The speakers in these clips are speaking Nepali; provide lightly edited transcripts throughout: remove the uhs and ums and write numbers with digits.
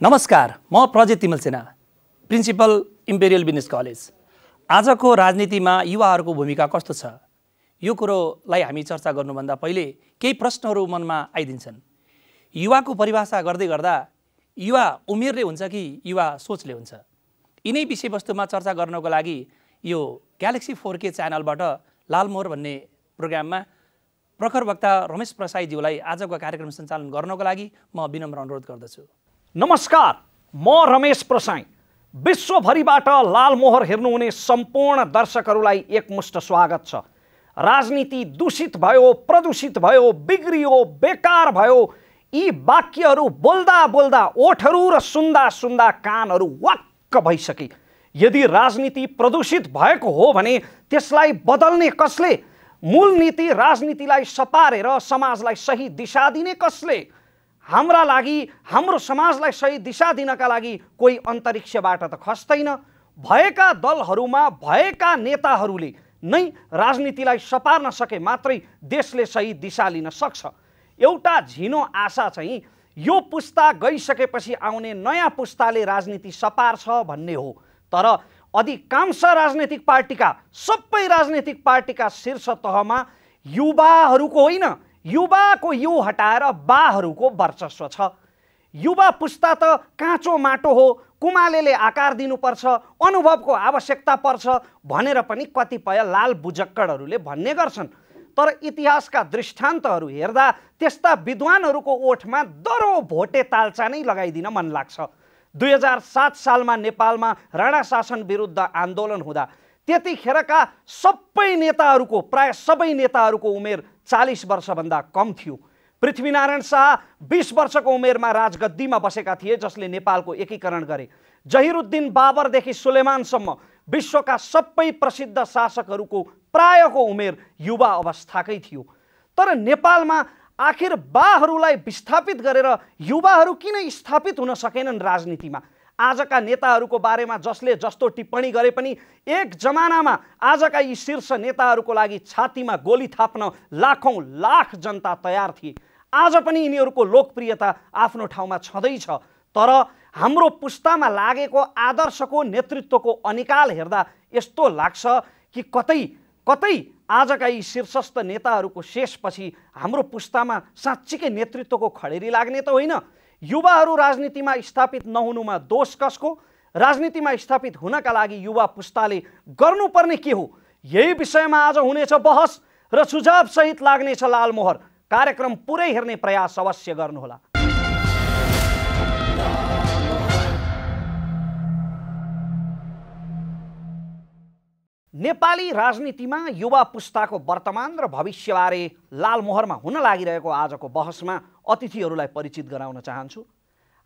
नमस्कार, म प्रजित तिमल सेना, प्रिन्सिपल इम्पेरियल बिजनेस कलेज। आजको राजनीतिमा युवाहरूको भूमिका कस्तो छ यो कुरोलाई हामी चर्चा गर्नुभन्दा पहिले केही प्रश्नहरू मनमा आइदिन्छन्। युवाको परिभाषा गर्दै गर्दा युवा उमेरले हुन्छ कि युवा सोचले हुन्छ? यिनै विषयवस्तुमा चर्चा गर्नको लागि यो ग्यालेक्सी 4K च्यानलबाट लालमोहर भन्ने प्रोग्राममा प्रखर वक्ता रमेश प्रसाईज्यूलाई आजको कार्यक्रम सञ्चालन गर्नको लागि म विनम्र अनुरोध गर्दछु। नमस्कार, म रमेश प्रसाई। विश्वभरिबाट लालमोहर हेर्नुहुने सम्पूर्ण दर्शकहरूलाई एकमुष्ट स्वागत छ। राजनीति दूषित भयो, प्रदूषित भयो, बिग्रियो, बेकार भयो, यी वाक्यहरू बोल्दा बोल्दा ओठहरू र सुन्दा सुन्दा कानहरू वाक्क भइसके। यदि राजनीति प्रदूषित भएको हो भने त्यसलाई बदल्ने कसले? मूल नीति राजनीतिलाई सपारेर समाजलाई सही दिशा दिने कसले? हाम्रा लागि, हाम्रो समाजलाई सही दिशा दिनका लागि कोही अन्तरिक्षबाट त खस्दैन। भएका दलहरूमा भएका नेताहरूले नै राजनीतिलाई सपार्न सके मात्रै देशले सही दिशा लिन सक्छ। एउटा झिनो आशा चाहिँ यो पुस्ता गइसकेपछि आउने नयाँ पुस्ताले राजनीति सपार्छ भन्ने हो। तर अधिकांश राजनीतिक पार्टीका, सबै राजनीतिक पार्टीका शीर्ष तहमा युवाहरूको होइन, युवाको यु हटाएर बाहरूको वर्चस्व छ। युवा पुस्ता त काँचो माटो हो, कुमालेले आकार दिनुपर्छ, अनुभवको आवश्यकता पर्छ भनेर पनि कतिपय लाल बुजक्कडहरूले भन्ने गर्छन्। तर इतिहासका दृष्टान्तहरू हेर्दा त्यस्ता विद्वानहरूको ओठमा दरो भोटे तालचा नै लगाइदिन मन लाग्छ। 2007 सालमा नेपालमा राणा शासन विरुद्ध आन्दोलन हुँदा त्यतिखेरका सबै नेताहरूको, प्राय सबै नेताहरूको उमेर 40 वर्षभन्दा कम थियो। पृथ्वीनारायण शाह 20 वर्षको उमेरमा राजगद्दीमा बसेका थिए, जसले नेपालको एकीकरण गरे। जहिरुद्दिन बाबरदेखि सुलेमानसम्म विश्वका सबै प्रसिद्ध शासकहरूको प्रायको उमेर युवा अवस्थाकै थियो। तर नेपालमा आखिर बाहरूलाई विस्थापित गरेर युवाहरू किन स्थापित हुन सकेनन् राजनीतिमा? आजका नेताहरूको बारेमा जसले जस्तो टिप्पणी गरे पनि एक जमानामा आजका यी शीर्ष नेताहरूको लागि छातीमा गोली थाप्न लाखौं लाख जनता तयार थिए। आज पनि यिनीहरूको लोकप्रियता आफ्नो ठाउँमा छँदैछ। तर हाम्रो पुस्तामा लागेको आदर्शको, नेतृत्वको अनिकाल हेर्दा यस्तो लाग्छ कि कतै आजका यी शीर्षस्थ नेताहरूको शेषपछि हाम्रो पुस्तामा साँच्चीकै नेतृत्वको खडेरी लाग्ने त होइन। युवाहरू राजनीतिमा स्थापित नहुनुमा दोष कसको? राजनीतिमा स्थापित हुनका लागि युवा पुस्ताले गर्नुपर्ने के हो? यही विषयमा आज हुनेछ बहस र सुझाव सहित लाग्नेछ लालमोहर। कार्यक्रम पुरै हेर्ने प्रयास अवश्य गर्नुहोला। नेपाली राजनीतिमा युवा पुस्ताको वर्तमान र भविष्यबारे लालमोहरमा हुन लागिरहेको आजको बहसमा अतिथिहरूलाई परिचित गराउन चाहन्छु।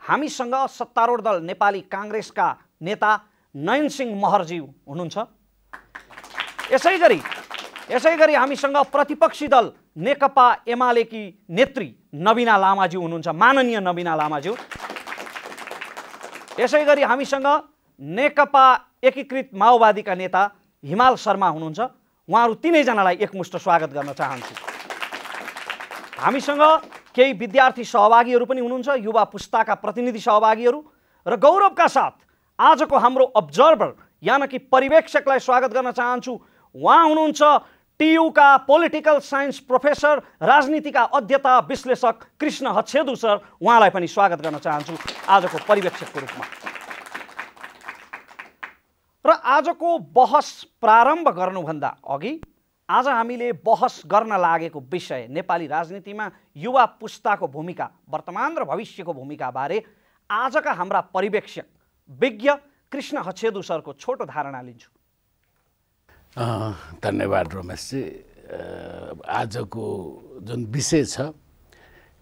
हामीसँग सत्तारूढ दल नेपाली काङ्ग्रेसका नेता नयनसिंह महर्जी हुनुहुन्छ। यसै गरी हामीसँग प्रतिपक्षी दल नेकपा एमालेकी नेत्री नबिना लामाज्यू हुनुहुन्छ, माननीय नबिना लामाज्यू। यसै गरी हामीसँग नेकपा एकीकृत माओवादीका नेता हिमाल शर्मा हुनुहुन्छ। उहाँहरू तीनैजनालाई एकमुष्ट स्वागत गर्न चाहन्छु। हामीसँग केही विद्यार्थी सहभागीहरू पनि हुनुहुन्छ, युवा पुस्ताका प्रतिनिधि सहभागीहरू। र गौरवका साथ आजको हाम्रो अब्जर्भर यानि कि पर्यवेक्षकलाई स्वागत गर्न चाहन्छु। उहाँ हुनुहुन्छ टियुका पोलिटिकल साइन्स प्रोफेसर, राजनीतिका अध्येता, विश्लेषक कृष्ण हच्छेदु सर। उहाँलाई पनि स्वागत गर्न चाहन्छु आजको पर्यवेक्षकको रूपमा। र आजको बहस प्रारम्भ गर्नुभन्दा अघि आज हामीले बहस गर्न लागेको विषय नेपाली राजनीतिमा युवा पुस्ताको भूमिका, वर्तमान र भविष्यको भूमिका बारे आजका हाम्रा पर्यवेक्षक विज्ञ कृष्ण हच्छेदु सरको छोटो धारणा लिन्छु। धन्यवाद रमेशजी। आजको जुन विषय छ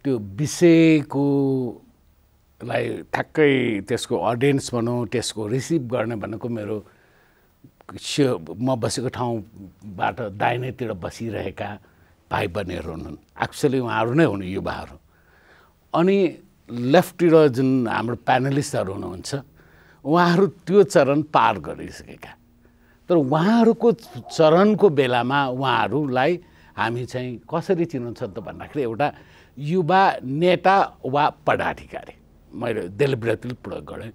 त्यो विषयको लाई ठ्याक्कै त्यसको अडियन्स भनौँ, त्यसको रिसिभ गर्ने भनेको मेरो म बसेको ठाउँबाट दाहिनेतिर बसिरहेका भाइ बहिनीहरू हुन्। एक्चुअली उहाँहरू नै हुन् युवाहरू। अनि लेफ्टतिर जुन हाम्रो प्यानलिस्टहरू हुनुहुन्छ उहाँहरू त्यो चरण पार गरिसकेका। तर उहाँहरूको चरणको बेलामा उहाँहरूलाई हामी चाहिँ कसरी चिनाउँछ त भन्दाखेरि एउटा युवा नेता वा पदाधिकारी मैले डेलिबरेटली प्रयोग गरेँ।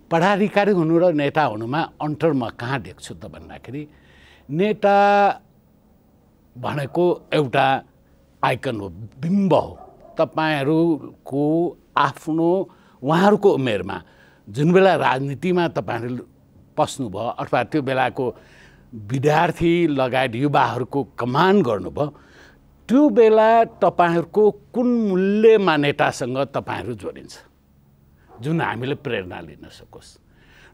पदाधिकारी हुनु र नेता हुनुमा अन्तर म कहाँ देख्छु त भन्दाखेरि नेता भनेको एउटा आइकन हो, बिम्ब हो। तपाईहरूको आफ्नो उहाँहरूको उमेरमा जुन बेला राजनीतिमा तपाईहरू पस्नुभयो अथवा त्यो बेलाको विद्यार्थी लगायत युवाहरूको कमान्ड गर्नुभयो, त्यो बेला तपाईहरूको कुन मूल्य मान्यतासँग तपाईहरू जोडिन्छ जुन हामीले प्रेरणा लिन सकोस्।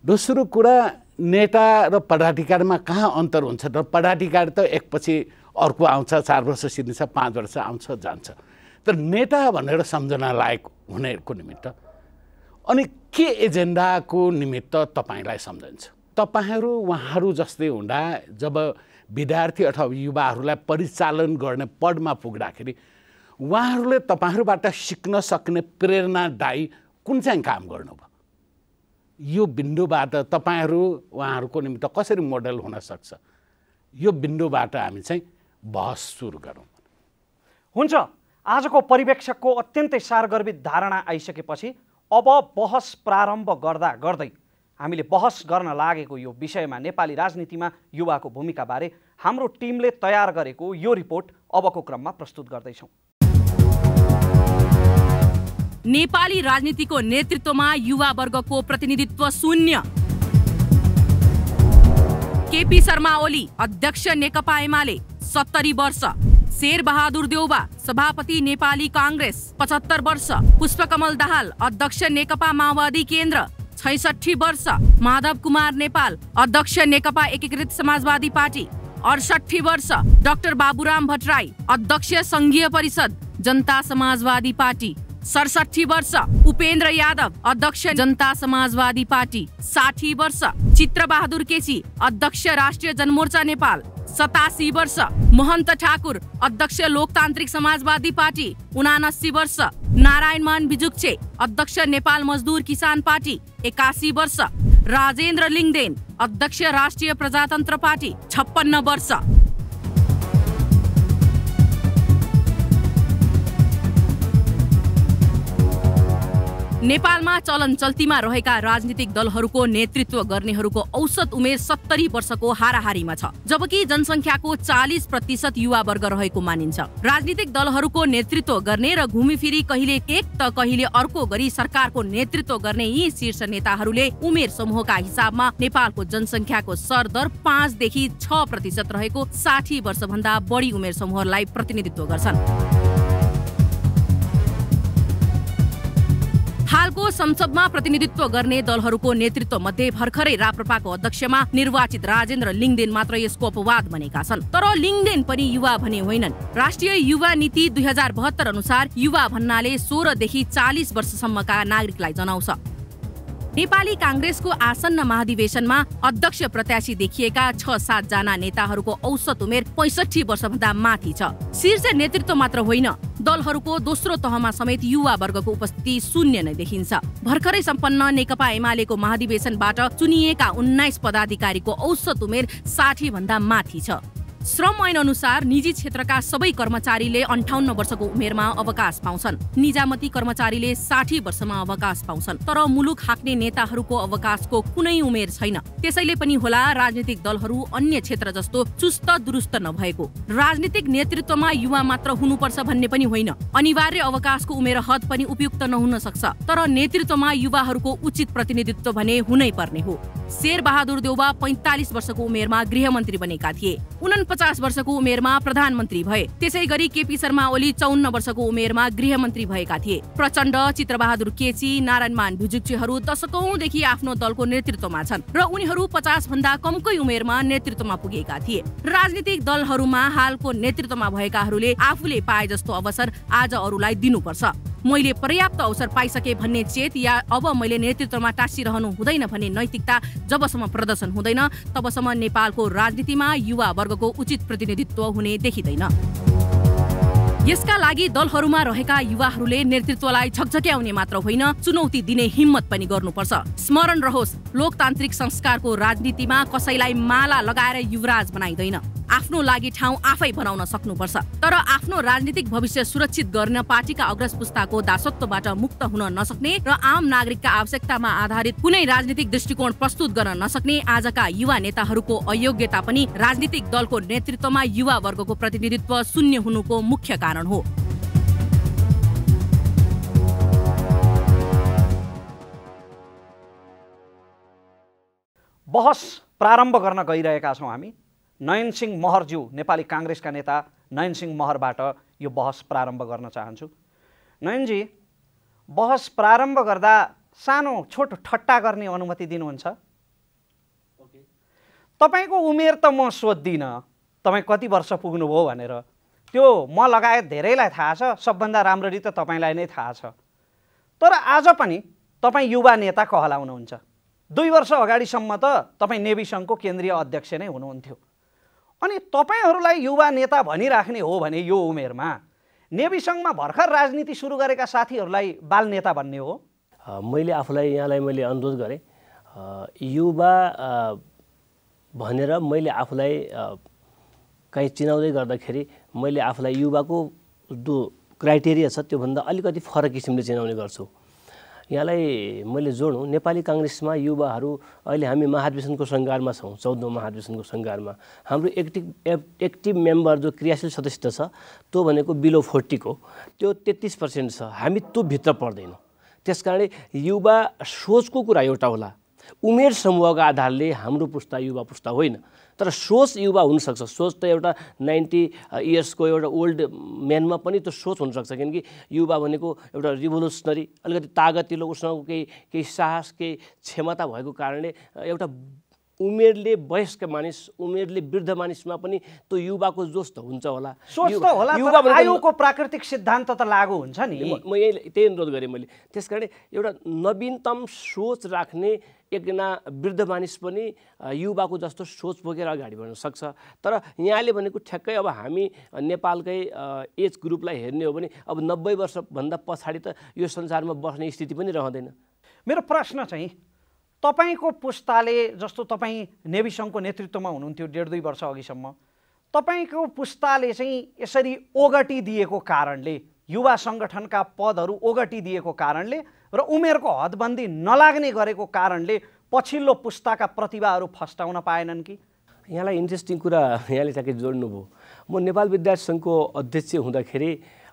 दोस्रो कुरा, नेता र पदाधिकारीमा कहाँ अन्तर हुन्छ त? पदाधिकारी त एकपछि अर्को आउँछ, 4 वर्ष सिद्धिन्छ, 5 वर्ष आउँछ जान्छ। तर नेता भनेर सम्झना लायक हुनेको निमित्त अनि के एजेन्डाको निमित्त तपाईँलाई सम्झन्छ? तपाईहरू उहाँहरू जस्तै हुँदा जब विद्यार्थी अथवा युवाहरूलाई परिचालन गर्ने पदमा पुग्दाखेरि उहाँहरूले तपाईँहरूबाट सिक्न सक्ने प्रेरणादायी कुन चाहिँ काम गर्नुभयो? यो बिन्दुबाट तपाईँहरू उहाँहरूको निमित्त कसरी मोडल हुन सक्छ? यो बिन्दुबाट हामी चाहिँ बहस सुरु गरौँ। हुन्छ, आजको परिवेक्षकको अत्यन्तै सारगर्भित धारणा आइसकेपछि अब बहस प्रारम्भ गर्दा गर्दै हामीले बहस गर्न लागेको यो विषयमा नेपाली राजनीतिमा युवाको भूमिकाबारे हाम्रो टिमले तयार गरेको यो रिपोर्ट अबको क्रममा प्रस्तुत गर्दैछौँ। नेपाली राजनीतिको नेतृत्वमा युवा वर्गको प्रतिनिधित्व शून्य। केपी शर्मा ओली अध्यक्ष नेकपा एमाले 70 वर्ष, शेरबहादुर देउबा सभापति नेपाली कांग्रेस 75 वर्ष, पुष्पकमल दाहाल अध्यक्ष नेकपा माओवादी केन्द्र 66 वर्ष, माधव कुमार नेपाल अध्यक्ष नेकपा एकीकृत समाजवादी पार्टी 68 वर्ष, डाक्टर बाबुराम भट्टराई अध्यक्ष संघीय परिषद जनता समाजवादी पार्टी 67 वर्ष, उपेन्द्र यादव अध्यक्ष जनता समाजवादी पार्टी 60 वर्ष, चित्रबहादुर केसी अध्यक्ष राष्ट्रिय जनमोर्चा नेपाल 87 वर्ष, महन्त ठाकुर अध्यक्ष लोकतान्त्रिक समाजवादी पार्टी 79 वर्ष, नारायणमान बिजुक्छे अध्यक्ष नेपाल मजदुर किसान पार्टी 81 वर्ष, राजेन्द्र लिङदेन अध्यक्ष राष्ट्रिय प्रजातन्त्र पार्टी 56 वर्ष। नेपालमा चलन चल्तीमा रहेका राजनीतिक दलहरूको नेतृत्व गर्नेहरूको औसत उमेर 70 वर्षको हाराहारीमा छ, जबकि जनसङ्ख्याको 40% युवा वर्ग रहेको मानिन्छ। राजनीतिक दलहरूको नेतृत्व गर्ने र घुमीफिरी कहिले एक त कहिले अर्को गरी सरकारको नेतृत्व गर्ने यी शीर्ष नेताहरूले उमेर समूहका हिसाबमा नेपालको जनसङ्ख्याको सरदर 5 देखि 6% रहेको 60 वर्षभन्दा बढी उमेर समूहलाई प्रतिनिधित्व गर्छन्। हालको संसदमा प्रतिनिधित्व गर्ने दलहरूको नेतृत्व मध्ये भर्खरै राप्रपाको अध्यक्षमा निर्वाचित राजेन्द्र लिङदेन मात्र यसको अपवाद बनेका छन्। तर लिङदेन पनि युवा भने होइनन्। राष्ट्रिय युवा नीति 2072 अनुसार युवा भन्नाले 16 देखि 40 वर्षसम्मका नागरिकलाई जनाउँछ। नेपाली कांग्रेसको आसन्न महाधिवेशनमा अध्यक्ष प्रत्याशी देखिएका 6-7 जना नेताहरूको औसत उमेर 65 वर्षभन्दा माथि छ। शीर्ष नेतृत्व मात्र होइन, दलहरूको दोस्रो तहमा समेत युवा वर्गको उपस्थिति शून्य नै देखिन्छ। भर्खरै सम्पन्न नेकपा एमालेको महाधिवेशनबाट चुनिएका 19 पदाधिकारीको औसत उमेर 60 भन्दा माथि छ। श्रम ऐन अनुसार निजी क्षेत्रका सबै कर्मचारीले 58 वर्षको उमेरमा अवकाश पाउँछन्। निजामती कर्मचारीले 60 वर्षमा अवकाश पाउँछन्। तर मुलुक हाँक्ने नेताहरूको अवकाशको कुनै उमेर छैन। त्यसैले पनि होला राजनीतिक दलहरू अन्य क्षेत्र जस्तो चुस्त दुरुस्त नभएको। राजनीतिक नेतृत्वमा युवा मात्र हुनुपर्छ भन्ने पनि होइन। अनिवार्य अवकाशको उमेर हद पनि उपयुक्त नहुन सक्छ। तर नेतृत्वमा युवाहरूको उचित प्रतिनिधित्व भने हुनै पर्ने हो। शेरबहादुर देउबा 45 वर्षको उमेरमा गृहमन्त्री बनेका थिए। 49 वर्षको उमेरमा प्रधानमन्त्री भए। त्यसै गरी केपी शर्मा ओली 54 वर्षको उमेरमा गृहमन्त्री भएका थिए। प्रचण्ड, चित्रबहादुर केसी, नारायणमान भिजुक्छेहरू दशकौंदेखि आफ्नो दलको नेतृत्वमा छन् र उनीहरू 50 भन्दा कमकै उमेरमा नेतृत्वमा पुगेका थिए। राजनीतिक दलहरूमा हालको नेतृत्वमा भएकाहरूले आफूले पाए जस्तो अवसर आज अरूलाई दिनुपर्छ। मैले पर्याप्त अवसर पाइसके भन्ने चेत या अब मैले नेतृत्वमा टाँसिरहनु हुँदैन भन्ने नैतिकता जबसम्म प्रदर्शन हुँदैन तबसम्म नेपालको राजनीतिमा युवा वर्गको उचित प्रतिनिधित्व हुने देखिँदैन। यसका लागि दलहरूमा रहेका युवाहरूले नेतृत्वलाई झकझक्याउने मात्र होइन, चुनौती दिने हिम्मत पनि गर्नुपर्छ। स्मरण रहोस्, लोकतान्त्रिक संस्कारको राजनीतिमा कसैलाई माला लगाएर युवराज बनाइदैन। आफ्नो लागि ठाउँ आफै बनाउन सक्नुपर्छ। तर आफ्नो राजनीतिक भविष्य सुरक्षित गर्न पार्टीका अग्रज पुस्ताको दासत्वबाट मुक्त हुन नसक्ने र आम नागरिकका आवश्यकतामा आधारित कुनै राजनीतिक दृष्टिकोण प्रस्तुत गर्न नसक्ने आजका युवा नेताहरूको अयोग्यता पनि राजनीतिक दलको नेतृत्वमा युवा वर्गको प्रतिनिधित्व शून्य हुनुको मुख्य कारण हो। बहस प्रारम्भ गर्न गइरहेका छौँ हामी। नयन सिंह महरज्यू नेपाली काङ्ग्रेसका नेता नयन सिंह महरबाट यो बहस प्रारम्भ गर्न चाहन्छु। नयनजी, बहस प्रारम्भ गर्दा सानो छोटो ठट्टा गर्ने अनुमति दिनुहुन्छ? तपाईँको उमेर त म सोध्दिनँ, तपाईँ कति वर्ष पुग्नुभयो भनेर, त्यो म लगायत धेरैलाई थाहा छ, सबभन्दा राम्ररी त तपाईँलाई नै थाहा छ। तर आज पनि तपाईँ युवा नेता कहलाउनुहुन्छ। 2 वर्ष अगाडिसम्म त तपाईँ नेभी सङ्घको केन्द्रीय अध्यक्ष नै हुनुहुन्थ्यो। अनि तपाईँहरूलाई युवा नेता भनिराख्ने हो भने यो उमेरमा नेभी सङ्घमा भर्खर राजनीति सुरु गरेका साथीहरूलाई बाल नेता भन्ने हो? मैले आफूलाई यहाँलाई मैले अनुरोध गरेँ, युवा भनेर मैले आफूलाई कहीँ चिनाउँदै गर्दाखेरि मैले आफूलाई युवाको जो क्राइटेरिया छ त्योभन्दा अलिकति फरक किसिमले चिनाउने गर्छु। यहाँलाई मैले जोडौँ, नेपाली काङ्ग्रेसमा युवाहरू अहिले हामी महाधिवेशनको सङ्घारमा छौँ, 14औं महाधिवेशनको सङ्घारमा। हाम्रो एक्टिभ मेम्बर जो क्रियाशील सदस्य छ त्यो भनेको बिलो 40 को, त्यो 33% छ। हामी त्यो भित्र पर्दैनौँ। त्यसकारणले युवा सोचको कुरा एउटा होला, उमेर समूहको आधारले हाम्रो पुस्ता युवा पुस्ता होइन, तर सोच युवा हुनसक्छ। सोच त एउटा 90 इयर्सको एउटा ओल्ड म्यानमा पनि त्यो सोच हुनसक्छ, किनकि युवा भनेको एउटा रिभोल्युसनरी, अलिकति तागतिलो, उसँग केही साहस, केही क्षमता भएको कारणले एउटा उमेरले वयस्क मानिस, उमेरले वृद्ध मानिसमा पनि त्यो युवाको जोस त हुन्छ होला। सोच त होला, तर आयुको प्राकृतिक सिद्धान्त त लागू हुन्छ नि। म त्यही अनुरोध गरेँ मैले। त्यसकारणले एउटा नवीनतम सोच राख्ने एकजना वृद्ध मानिस पनि युवाको जस्तो सोच बोकेर अगाडि बढ्न सक्छ। तर यहाँले भनेको ठ्याक्कै अब हामी नेपालकै एज ग्रुपलाई हेर्ने हो भने अब 90 वर्षभन्दा पछाडि त यो संसारमा बस्ने स्थिति पनि रहँदैन। मेरो प्रश्न चाहिँ, तपाईँको पुस्ताले, जस्तो तपाईँ नेभी सङ्घको नेतृत्वमा हुनुहुन्थ्यो 1.5-2 वर्ष अघिसम्म, तपाईँको पुस्ताले चाहिँ यसरी ओगटी दिएको कारणले, युवा सङ्गठनका पदहरू ओगटी दिएको कारणले र उमेरको हदबन्दी नलाग्ने गरेको कारणले पछिल्लो पुस्ताका प्रतिभाहरू फस्टाउन पाएनन् कि? यहाँलाई इन्ट्रेस्टिङ कुरा यहाँले ठ्याक्कै जोड्नुभयो। म नेपाल विद्यार्थी सङ्घको अध्यक्ष हुँदाखेरि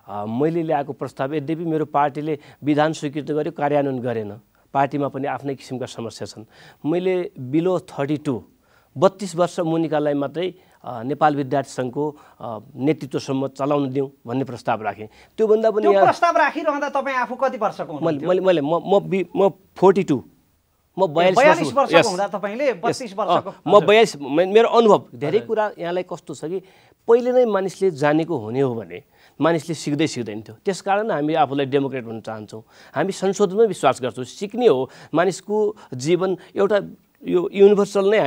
मैले ल्याएको प्रस्ताव, यद्यपि मेरो पार्टीले विधान स्वीकृत गर्यो, कार्यान्वयन गरेन। पार्टीमा पनि आफ्नै किसिमका समस्या छन्। मैले बिलो 32 32 वर्ष मुनिकालाई मात्रै नेपाल विद्यार्थी सङ्घको नेतृत्वसम्म चलाउन दिउँ भन्ने प्रस्ताव राखेँ। त्योभन्दा पनि त्यो प्रस्ताव राखिरहँदा तपाईँ आफू कति वर्षको हुनुहुन्थ्यो? म 42, म 42 वर्षको हुँदा तपाईँले 32 वर्षको? म 42। मेरो अनुभव धेरै कुरा यहाँलाई कस्तो छ कि पहिले नै मानिसले जानेको हुने हो भने मानिसले सिक्दैन थियो। त्यसकारण हामी आफूलाई डेमोक्रेट हुन चाहन्छौँ। हामी संशोधनमा विश्वास गर्छौँ। सिक्ने हो मानिसको जीवन एउटा यो युनिभर्सल नै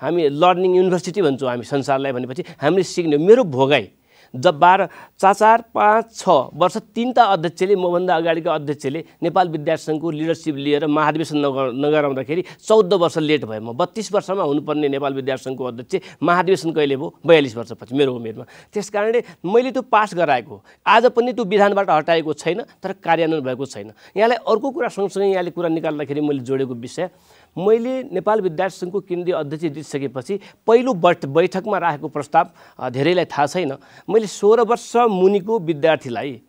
हामी लर्निङ युनिभर्सिटी भन्छौँ हामी संसारलाई। भनेपछि हामीले सिक्ने, मेरो भोगाई जब 12, 4, 5, 6 वर्ष 3टा अध्यक्षले, मभन्दा अगाडिको अध्यक्षले नेपाल विद्यार्थी सङ्घको लिडरसिप लिएर महाधिवेशन नगराउँदाखेरि 14 वर्ष लेट भयो। म 32 वर्षमा हुनुपर्ने नेपाल विद्यार्थी सङ्घको अध्यक्ष महाधिवेशन कहिले भयो? 42 वर्षपछि मेरो उमेरमा। त्यसकारणले मैले त्यो पास गराएको, आज पनि त्यो विधानबाट हटाएको छैन, तर कार्यान्वयन भएको छैन। यहाँलाई अर्को कुरा सँगसँगै यहाँले कुरा निकाल्दाखेरि मैले जोडेको विषय, मैले नेपाल विद्यार्थी सङ्घको केन्द्रीय अध्यक्ष जितिसकेपछि पहिलो बैठकमा राखेको प्रस्ताव धेरैलाई थाहा छैन। मैले 16 वर्ष मुनिको विद्यार्थीलाई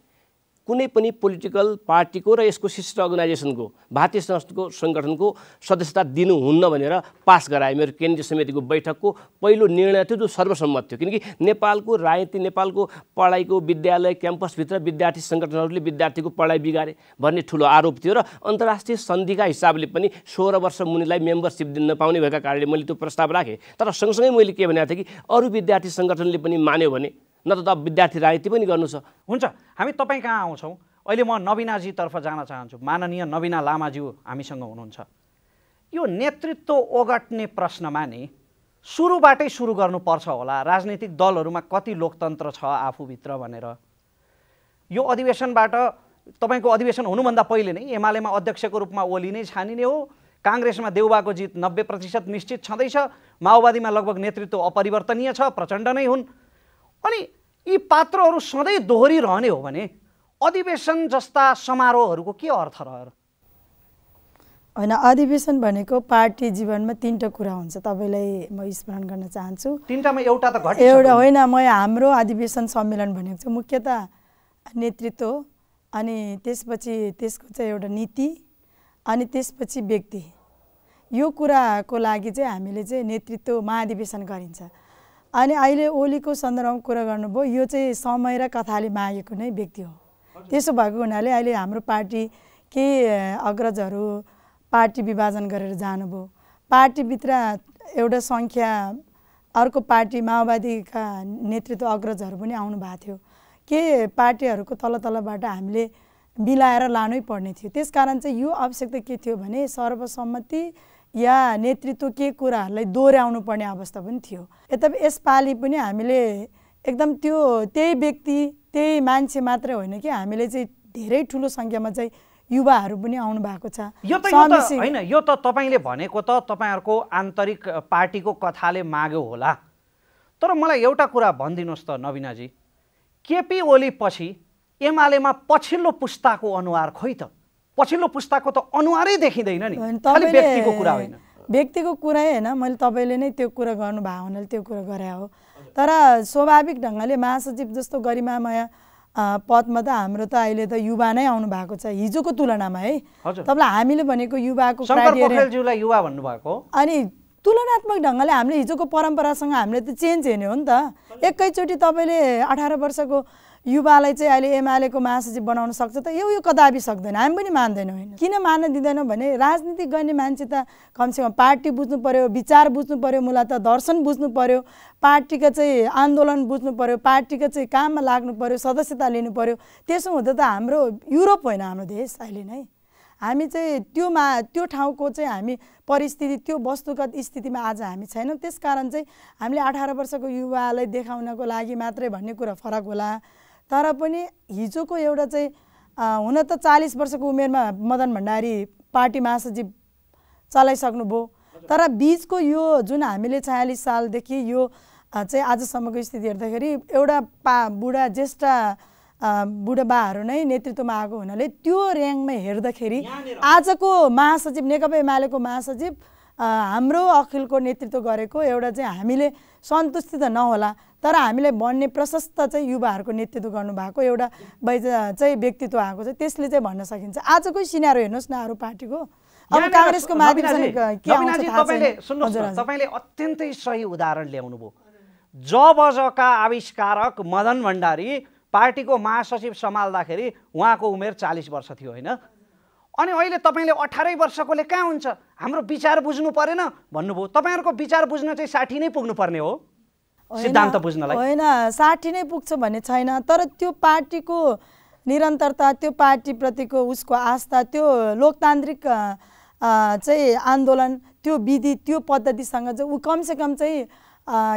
कुनै पनि पोलिटिकल पार्टीको र यसको सिस्टर अर्गनाइजेसनको भारतीय सङ्गठनको सदस्यता दिनुहुन्न भनेर पास गराए। मेरो केन्द्रीय समितिको बैठकको पहिलो निर्णय थियो, जो सर्वसम्मत थियो। किनकि नेपालको राजनीति, नेपालको पढाइको विद्यालय क्याम्पसभित्र विद्यार्थी सङ्गठनहरूले विद्यार्थीको पढाइ बिगारे भन्ने ठुलो आरोप थियो र अन्तर्राष्ट्रिय सन्धिका हिसाबले पनि 16 वर्ष मुनिलाई मेम्बरसिप दिन नपाउने भएका कारणले मैले त्यो प्रस्ताव राखेँ। तर सँगसँगै मैले के भनेको थिएँ कि अरू विद्यार्थी सङ्गठनले पनि मान्यो भने न त विद्यार्थी राजनीति पनि गर्नु छ। हुन्छ, हामी तपाईँ कहाँ आउँछौँ। अहिले म नवीनाजीतर्फ जान चाहन्छु। माननीय नवीना लामाज्यू हामीसँग हुनुहुन्छ। यो नेतृत्व ओगट्ने प्रश्नमा नि सुरुबाटै सुरु गर्नुपर्छ होला। राजनीतिक दलहरूमा कति लोकतन्त्र छ आफूभित्र भनेर। यो अधिवेशनबाट, तपाईँको अधिवेशन हुनुभन्दा पहिले नै एमालेमा अध्यक्षको रूपमा ओली नै छानिने हो, काङ्ग्रेसमा देउबाको जित 90% निश्चित छँदैछ, माओवादीमा लगभग नेतृत्व अपरिवर्तनीय छ, प्रचण्ड नै हुन्। अनि यी पात्रहरू सधैँ दोहोरिरहने हो भने अधिवेशन जस्ता समारोहहरूको के अर्थ रह्यो? होइन, अधिवेशन भनेको पार्टी जीवनमा 3टा कुरा हुन्छ, तपाईँलाई म स्मरण गर्न चाहन्छु। 3टामा एउटा त घटिसक्यो। एउटा होइन, हाम्रो अधिवेशन सम्मेलन भनेको चाहिँ मुख्यतः नेतृत्व, अनि त्यसपछि त्यसको चाहिँ एउटा नीति, अनि त्यसपछि व्यक्ति। यो कुराको लागि चाहिँ हामीले चाहिँ नेतृत्व महाधिवेशन गरिन्छ। अनि अहिले ओलीको सन्दर्भमा कुरा गर्नुभयो, यो चाहिँ समय र कथाले मागेको नै व्यक्ति हो। त्यसो भएको हुनाले अहिले हाम्रो पार्टी केही अग्रजहरू पार्टी विभाजन गरेर जानुभयो, पार्टीभित्र एउटा सङ्ख्या अर्को पार्टी माओवादीका नेतृत्व अग्रजहरू पनि आउनु भएको थियो, के पार्टीहरूको तलबाट हामीले मिलाएर लानै पर्ने थियो। त्यसकारण चाहिँ यो आवश्यकता के थियो भने सर्वसम्मति या नेतृत्व के कुराहरूलाई दोहोऱ्याउनु पर्ने अवस्था पनि थियो। यद्यपि यसपालि पनि हामीले एकदम त्यही व्यक्ति त्यही मान्छे मात्रै होइन कि हामीले चाहिँ धेरै ठुलो सङ्ख्यामा चाहिँ युवाहरू पनि आउनु भएको छ। यो त तपाईँले भनेको त तपाईँहरूको आन्तरिक पार्टीको कथाले माग्यो होला, तर मलाई एउटा कुरा भनिदिनुहोस् त नवीनाजी, केपी ओली पछि एमालेमा पछिल्लो पुस्ताको अनुहार खोइ त? पछिल्लो पुस्ताको त अनुहारै देखिँदैन नि, खालि व्यक्तिको कुरा होइन। व्यक्तिको कुरै होइन, मैले तपाईँले नै त्यो कुरा गर्नुभयो हुनाले त्यो कुरा गरे हो। तर स्वाभाविक ढङ्गले महासचिव जस्तो गरिमामय पदमा त हाम्रो त अहिले त युवा नै आउनु भएको छ हिजोको तुलनामा है। तपाईँलाई हामीले भनेको युवाको पोखरेलज्यूलाई युवा भन्नुभएको, अनि तुलनात्मक ढङ्गले हामीले हिजोको परम्परासँग हामीले त चेन्ज हेर्ने हो नि त। एकैचोटि तपाईँले 18 वर्षको युवालाई चाहिँ अहिले एमालेको महासचिव बनाउन सक्छ त? यो कदापि सक्दैन, हामी पनि मान्दैनौँ। होइन, किन मान्न दिँदैनौँ भने राजनीति गर्ने मान्छे त कमसेकम पार्टी बुझ्नु पर्यो, विचार बुझ्नु पर्यो, मूलतः दर्शन बुझ्नु पर्यो, पार्टीका चाहिँ आन्दोलन बुझ्नु पर्यो, पार्टीका चाहिँ काममा लाग्नु पर्यो, सदस्यता लिनु पर्यो। त्यसो हुँदा त हाम्रो युरोप होइन हाम्रो देश अहिले नै। हामी चाहिँ त्यो ठाउँको चाहिँ हामी परिस्थिति त्यो वस्तुगत स्थितिमा आज हामी छैनौँ। त्यसकारण चाहिँ हामीले 18 वर्षको युवालाई देखाउनको लागि मात्रै भन्ने कुरा फरक होला। तर पनि हिजोको एउटा चाहिँ हुन त 40 वर्षको उमेरमा मदन भण्डारी पार्टी महासचिव चलाइसक्नुभयो, तर बिचको यो जुन हामीले 46 सालदेखि यो चाहिँ आजसम्मको स्थिति हेर्दाखेरि एउटा बुढा ज्येष्ठ बुढाबाहरू नै नेतृत्वमा आएको हुनाले त्यो र्याङ्कमा हेर्दाखेरि आजको महासचिव नेकपा एमालेको महासचिव हाम्रो अखिलको नेतृत्व गरेको एउटा चाहिँ हामीले सन्तुष्टि त नहोला, तर हामीले भन्ने प्रशस्त चाहिँ युवाहरूको नेतृत्व गर्नुभएको एउटा चाहिँ व्यक्तित्व आएको छ, त्यसले चाहिँ भन्न सकिन्छ। आजकै सिनारो हेर्नुहोस् न अरू पार्टीको। अब काङ्ग्रेसको तपाईँले अत्यन्तै सही उदाहरण ल्याउनुभयो। जबजका आविष्कारक मदन भण्डारी पार्टीको महासचिव सम्हाल्दाखेरि उहाँको उमेर 40 वर्ष थियो होइन? अनि अहिले तपाईँले 18 वर्षकोले कहाँ हुन्छ, हाम्रो विचार बुझ्नु परेन भन्नुभयो। तपाईँहरूको विचार बुझ्न चाहिँ 60 नै पुग्नु पर्ने हो सिद्धान्त बुझ्नलाई? होइन, 60 नै पुग्छ भन्ने छैन, तर त्यो पार्टीको निरन्तरता, त्यो पार्टीप्रतिको उसको आस्था, त्यो लोकतान्त्रिक चाहिँ आन्दोलन, त्यो विधि, त्यो पद्धतिसँग चाहिँ ऊ कमसेकम चाहिँ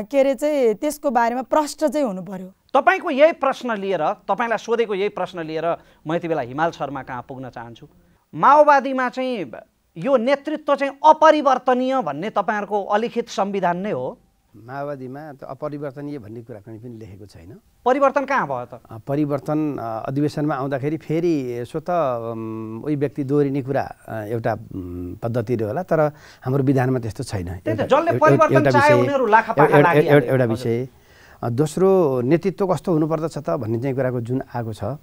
के अरे चाहिँ त्यसको बारेमा प्रष्ट चाहिँ हुनु पर्यो। तपाईँको यही प्रश्न लिएर, तपाईँलाई सोधेको यही प्रश्न लिएर म यति बेला हिमाल शर्मा कहाँ पुग्न चाहन्छु। माओवादीमा चाहिँ यो नेतृत्व चाहिँ अपरिवर्तनीय भन्ने तपाईँहरूको अलिखित संविधान नै हो? माओवादीमा त अपरिवर्तनीय भन्ने कुरा कुनै पनि लेखेको छैन। परिवर्तन कहाँ भयो त? परिवर्तन अधिवेशनमा आउँदाखेरि फेरि यसो त उही व्यक्ति दोहोरिने कुरा एउटा पद्धति होला, तर हाम्रो विधानमा त्यस्तो छैन। एउटा विषय। दोस्रो, नेतृत्व कस्तो हुनुपर्दछ त भन्ने चाहिँ कुराको जुन आएको छ,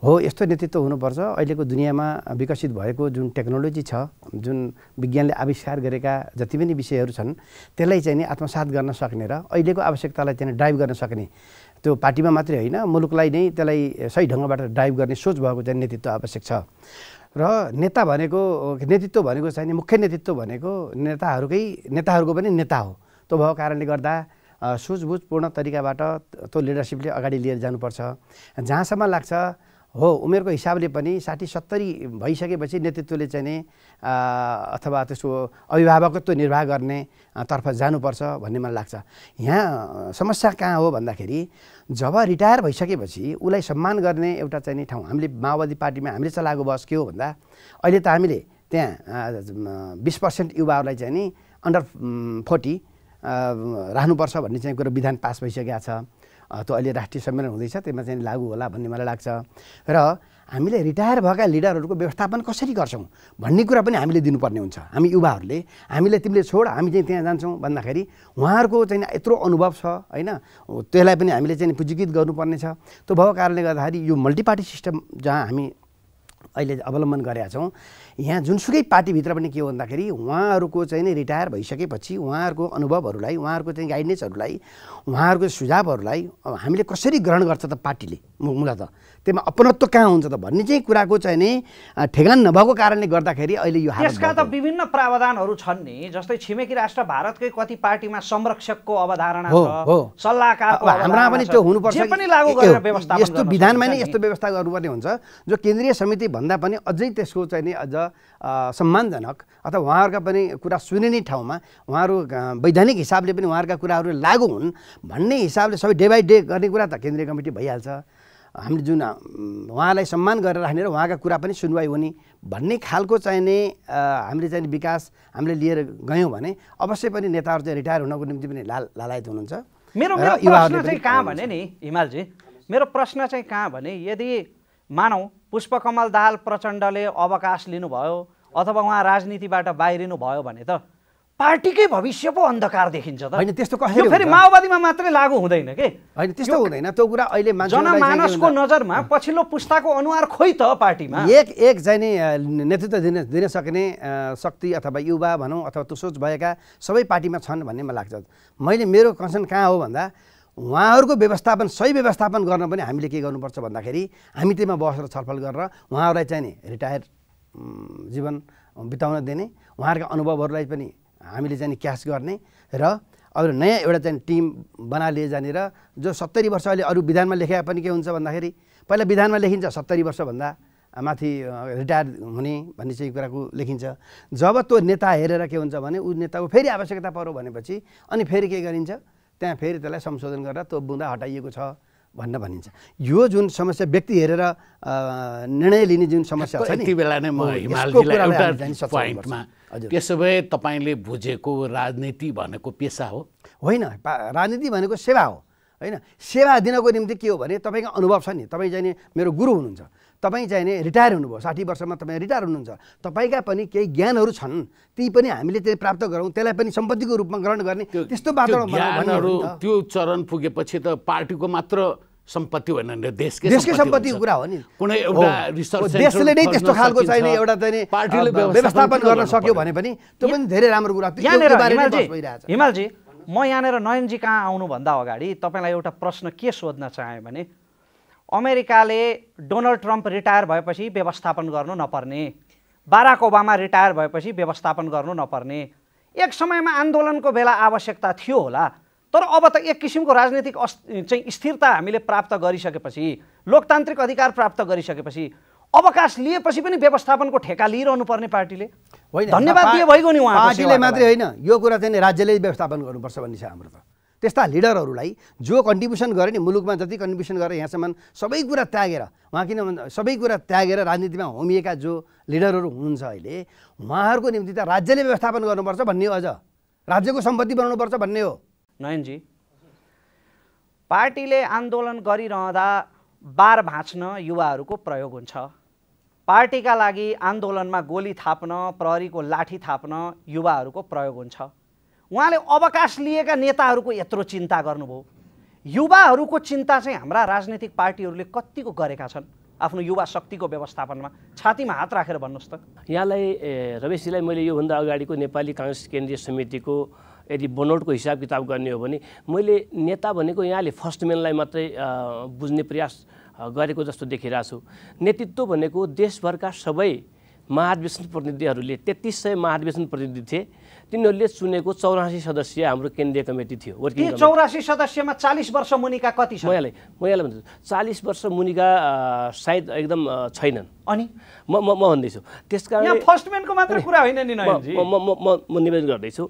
हो यस्तो नेतृत्व हुनुपर्छ। अहिलेको दुनियाँमा विकसित भएको जुन टेक्नोलोजी छ, जुन विज्ञानले आविष्कार गरेका जति पनि विषयहरू छन्, त्यसलाई चाहिँ नि आत्मसात गर्न सक्ने र अहिलेको आवश्यकतालाई चाहिँ ड्राइभ गर्न सक्ने, त्यो पार्टीमा मात्रै होइन मुलुकलाई नै त्यसलाई सही ढङ्गबाट ड्राइभ गर्ने सोच भएको चाहिँ नेतृत्व आवश्यक छ। र नेतृत्व भनेको चाहिँ मुख्य नेतृत्व भनेको नेताहरूको पनि नेता हो। त्यो भएको कारणले गर्दा सुझबुझपूर्ण तरिकाबाट त्यो लिडरसिपले अगाडि लिएर जानुपर्छ। जहाँसम्म लाग्छ हो उमेरको हिसाबले पनि 60-70 भइसकेपछि नेतृत्वले चाहिँ नि अथवा त्यसको अभिभावकत्व निर्वाह गर्ने तर्फ जानुपर्छ भन्ने मलाई लाग्छ। यहाँ समस्या कहाँ हो भन्दाखेरि जब रिटायर भइसकेपछि उसलाई सम्मान गर्ने एउटा चाहिँ नि ठाउँ हामीले माओवादी पार्टीमा हामीले चलाएको बस के हो भन्दा अहिले त हामीले त्यहाँ 20% युवाहरूलाई चाहिँ नि अन्डर 40 राख्नुपर्छ भन्ने चाहिँ कुरो विधान पास भइसकेको छ। त्यो अहिले राष्ट्रिय सम्मेलन हुँदैछ, त्यसमा चाहिँ लागू होला भन्ने मलाई लाग्छ। र हामीले रिटायर भएका लिडरहरूको व्यवस्थापन कसरी गर्छौँ भन्ने कुरा पनि हामीले दिनुपर्ने हुन्छ। हामी युवाहरूले हामीले तिमीले छोड हामी चाहिँ त्यहाँ जान्छौँ भन्दाखेरि उहाँहरूको चाहिँ यत्रो अनुभव छ होइन, त्यसलाई पनि हामीले चाहिँ पुँजीकृत गर्नुपर्ने छ। त्यो भएको कारणले गर्दाखेरि यो मल्टिपार्टी सिस्टम जहाँ हामी अहिले अवलम्बन गरेका छौँ, यहाँ जुनसुकै पार्टीभित्र पनि के हो भन्दाखेरि उहाँहरूको चाहिँ नि रिटायर भइसकेपछि उहाँहरूको अनुभवहरूलाई, उहाँहरूको चाहिँ गाइडेन्सहरूलाई, उहाँहरूको सुझावहरूलाई हामीले कसरी ग्रहण गर्छ त पार्टीले, मूलत त्यसमा अपनत्व कहाँ हुन्छ त भन्ने चाहिँ कुराको चाहिँ नि ठेगान नभएको कारणले गर्दाखेरि अहिले यो यसका त विभिन्न प्रावधानहरू छन् नि। जस्तै छिमेकी राष्ट्र भारतकै कति पार्टीमा संरक्षकको अवधारणा छ, सल्लाहकारको हाम्रा पनि त्यो हुनुपर्छ। जे पनि लागू गरेर व्यवस्थापन यस्तो विधानमा नै यस्तो व्यवस्था गर्नुपर्ने हुन्छ जो केन्द्रीय समिति भन्दा पनि अझै त्यसको चाहिँ नि अझ सम्मानजनक अथवा उहाँहरूका पनि कुरा सुनिने ठाउँमा उहाँहरू वैधानिक हिसाबले पनि उहाँहरूका कुराहरू लागू हुन् भन्ने हिसाबले सबै डे बाई डे गर्ने कुरा त केन्द्रीय कमिटी भइहाल्छ। हामीले जुन उहाँलाई सम्मान गरेर राख्ने र उहाँका कुरा पनि सुनवाई हुने भन्ने खालको चाहिने हामीले चाहिँ विकास हामीले लिएर गयौँ भने अवश्य पनि नेताहरू चाहिँ रिटायर हुनको निम्ति पनि लालायत हुनुहुन्छ। मेरो प्रश्न चाहिँ कहाँ भने नि हिमालजी, मेरो प्रश्न चाहिँ कहाँ भने यदि मानौँ पुष्पकमल दाहाल प्रचण्डले अवकाश लिनुभयो अथवा उहाँ राजनीतिबाट बाहिरिनु भयो भने त पार्टीकै भविष्य पो अन्धकार देखिन्छ त। होइन त्यस्तो कसरी फेरि माओवादीमा मात्रै लागू हुँदैन के? होइन त्यस्तो हुँदैन। त्यो कुरा अहिले जनमानसको नजरमा पछिल्लो पुस्ताको अनुहार खोइ त पार्टीमा एक चाहिँ नि नेतृत्व दिन सक्ने शक्ति अथवा युवा भनौँ अथवा त्यो सोच भएका सबै पार्टीमा छन् भन्ने मलाई लाग्छ। मेरो कन्सर्न कहाँ हो भन्दा उहाँहरूको व्यवस्थापन सही व्यवस्थापन गर्न पनि हामीले के गर्नुपर्छ भन्दाखेरि हामी त्यसमा बसेर छलफल गरेर उहाँहरूलाई चाहिँ नि रिटायर जीवन बिताउन दिने, उहाँहरूका अनुभवहरूलाई पनि हामीले चाहिँ क्यास गर्ने र अब नयाँ एउटा चाहिँ टिम बना लिए जाने र जो 70 वर्ष अहिले अरू विधानमा लेखेका पनि के हुन्छ भन्दाखेरि पहिला विधानमा लेखिन्छ 70 वर्षभन्दा माथि रिटायर हुने भन्ने चाहिँ कुराको लेखिन्छ। जब त्यो नेता हेरेर के हुन्छ भने ऊ नेताको फेरि आवश्यकता पर्यो भनेपछि अनि फेरि के गरिन्छ त्यहाँ फेरि त्यसलाई संशोधन गरेर त्यो बुँदा हटाइएको छ भनिन्छ। यो जुन समस्या व्यक्ति हेरेर निर्णय लिने जुन समस्या छ नि यति बेला नै म हिमालजीलाई एउटा पोइन्टमा त्यसो भए तपाईँले बुझेको राजनीति भनेको पेसा हो? होइन, राजनीति भनेको सेवा हो होइन। सेवा दिनको निम्ति के हो भने तपाईँको अनुभव छ नि, तपाईँ चाहिँ मेरो गुरु हुनुहुन्छ, तपाईँ चाहिँ नि रिटायर हुनुभयो 60 वर्षमा तपाईँ रिटायर हुनुहुन्छ, तपाईँका पनि केही ज्ञानहरू छन् ती पनि हामीले चाहिँ प्राप्त गरौँ, त्यसलाई पनि सम्पत्तिको रूपमा ग्रहण गर्ने त्यस्तो वातावरण। त्यो चरण पुगेपछि त पार्टीको मात्र सम्पत्ति होइन नि, देशकै सम्पत्तिको कुरा हो नि। कुनै एउटा रिसर्च देशले नै त्यस्तो खालको चाहिने एउटा चाहिँ पार्टीले व्यवस्थापन गर्न सक्यो भने पनि त्यो पनि धेरै राम्रो कुरा। हिमालजी म यहाँनिर नयनजी कहाँ आउनुभन्दा अगाडि तपाईँलाई एउटा प्रश्न के सोध्न चाहेँ भने अमेरिकाले डोनाल्ड ट्रम्प रिटायर भएपछि व्यवस्थापन गर्नु नपर्ने, बाराक ओबामा रिटायर भएपछि व्यवस्थापन गर्नु नपर्ने, एक समयमा आन्दोलनको बेला आवश्यकता थियो होला, तर अब त एक किसिमको राजनीतिक चाहिँ स्थिरता हामीले प्राप्त गरिसकेपछि, लोकतान्त्रिक अधिकार प्राप्त गरिसकेपछि अवकाश लिएपछि पनि व्यवस्थापनको ठेका लिइरहनु पर्ने पार्टीले? धन्यवाद दिए भइगयो नि उहाँ। पार्टीले मात्रै होइन, यो कुरा चाहिँ राज्यले व्यवस्थापन गर्नुपर्छ भन्ने छ हाम्रो त। त्यस्ता लिडरहरूलाई जो कन्ट्रिब्युसन गरे नि, मुलुकमा जति कन्ट्रिब्युसन गरे यहाँसम्म सबै कुरा त्यागेर उहाँ किन सबै कुरा त्यागेर राजनीतिमा होमिएका जो लिडरहरू हुनुहुन्छ अहिले उहाँहरूको निम्ति त राज्यले व्यवस्थापन गर्नुपर्छ भन्ने हो, अझ राज्यको सम्पत्ति बनाउनुपर्छ भन्ने हो। नयनजी, पार्टीले आन्दोलन गरिरहँदा बार भाँच्न युवाहरूको प्रयोग हुन्छ, पार्टीका लागि आन्दोलनमा गोली थाप्न, प्रहरीको लाठी थाप्न युवाहरूको प्रयोग हुन्छ। उहाँले अवकाश लिएका नेताहरूको यत्रो चिन्ता गर्नुभयो, युवाहरूको चिन्ता चाहिँ हाम्रा राजनीतिक पार्टीहरूले कतिको गरेका छन् आफ्नो युवा शक्तिको व्यवस्थापनमा? छातीमा हात राखेर भन्नुहोस् त। यहाँलाई रमेशजीलाई मैले योभन्दा अगाडिको नेपाली काङ्ग्रेस केन्द्रीय समितिको यदि बनोटको हिसाब किताब गर्ने हो भने मैले नेता भनेको यहाँले फर्स्ट म्यानलाई मात्रै बुझ्ने प्रयास गरेको जस्तो देखिरहेको छु। नेतृत्व भनेको देशभरका सबै महाधिवेशन प्रतिनिधिहरूले 3300 महाधिवेशन प्रतिनिधि थिए, तिनीहरूले चुनेको 84 सदस्यीय हाम्रो केन्द्रीय कमिटी थियो। वर्किङ 84 सदस्यमा 40 वर्ष मुनिका कति छ? म यहाँलाई भन्छु 40 वर्ष मुनिका सायद एकदम छैनन्। अनि म भन्दैछु त्यसकारण यहाँ फर्स्ट म्यानको मात्र कुरा होइन नि नयनजी। म निवेदन गर्दैछु,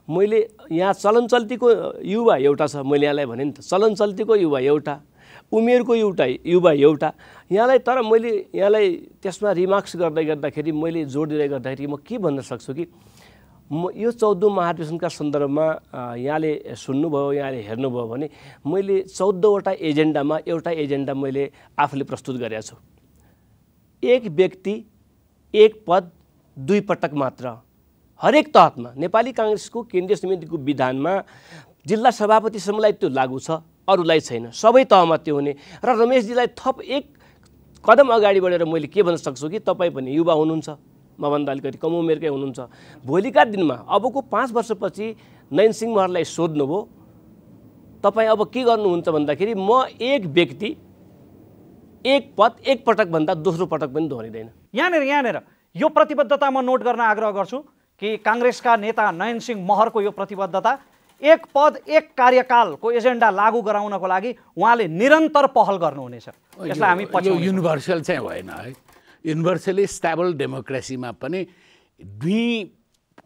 मैले यहाँ चलन चल्तीको युवा एउटा छ, मैले यहाँलाई भने नि त चलन चल्तीको युवा एउटा, उमेरको युवा एउटा यहाँलाई। तर मैले यहाँलाई त्यसमा रिमार्क्स गर्दाखेरि मैले जोड दिँदै गर्दाखेरि म के भन्न सक्छु कि यो 14औं महाधिवेशनका सन्दर्भमा यहाँले सुन्नुभयो, यहाँले हेर्नुभयो भने मैले 14वटा एजेन्डामा एउटा एजेन्डा मैले आफूले प्रस्तुत गरेको छु। एक व्यक्ति एक पद 2 पटक मात्र हरेक तहतमा। नेपाली काङ्ग्रेसको केन्द्रीय समितिको विधानमा जिल्ला सभापतिसम्मलाई त्यो लागू छ, अरूलाई छैन, सबै तहमा त्यो हुने। र रमेशजीलाई थप एक कदम अगाडि बढेर मैले के भन्न सक्छु कि तपाईँ पनि युवा हुनुहुन्छ, मभन्दा अलिकति कम उमेरकै हुनुहुन्छ। भोलिका दिनमा अबको 5 वर्षपछि नयन सिंह महरलाई सोध्नुभयो तपाईँ अब के गर्नुहुन्छ भन्दाखेरि म एक व्यक्ति एक पद एक पटक भन्दा दोस्रो पटक पनि दोहोरिँदैन। यहाँनिर यो प्रतिबद्धता म नोट गर्न आग्रह गर्छु कि काङ्ग्रेसका नेता नयन सिंह महरको यो प्रतिबद्धता एक पद एक कार्यकालको एजेन्डा लागू गराउनको लागि उहाँले निरन्तर पहल गर्नुहुनेछ। यसलाई हामी पछि युनिभर्सल चाहिँ होइन है। युनिभर्सली स्टेबल डेमोक्रेसीमा पनि 2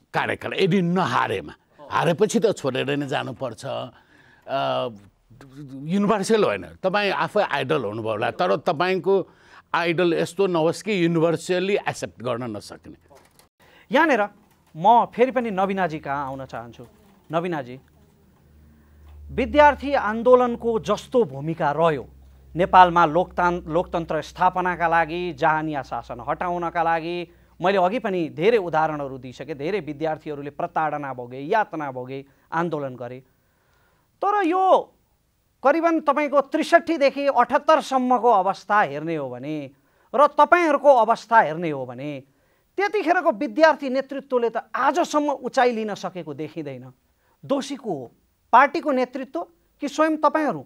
कार्यकाल यदि नहारेमा, हारेपछि त छोडेर नै जानुपर्छ। युनिभर्सल होइन, तपाईँ आफै आइडल हुनुभयो होला, तर तपाईँको आइडल यस्तो नहोस् कि युनिभर्सली एक्सेप्ट गर्न नसक्ने। यहाँनिर म फेरि पनि नवीनाजी कहाँ आउन चाहन्छु। नवीनाजी, विद्यार्थी आन्दोलनको जस्तो भूमिका रह्यो नेपालमा लोकतन्त्र स्थापनाका लागि, जहानिया शासन हटाउनका लागि, मैले अघि पनि धेरै उदाहरणहरू दिइसकेँ। धेरै विद्यार्थीहरूले प्रताडना भोगे, यातना भोगे, आन्दोलन गरे। तर यो करिबन तपाईँको 63 देखि 78 सम्मको अवस्था हेर्ने हो भने र तपाईँहरूको अवस्था हेर्ने हो भने त्यतिखेरको विद्यार्थी नेतृत्वले त आजसम्म उचाइ लिन सकेको देखिँदैन। दोषी को हो? पार्टीको नेतृत्व कि स्वयं तपाईँहरू?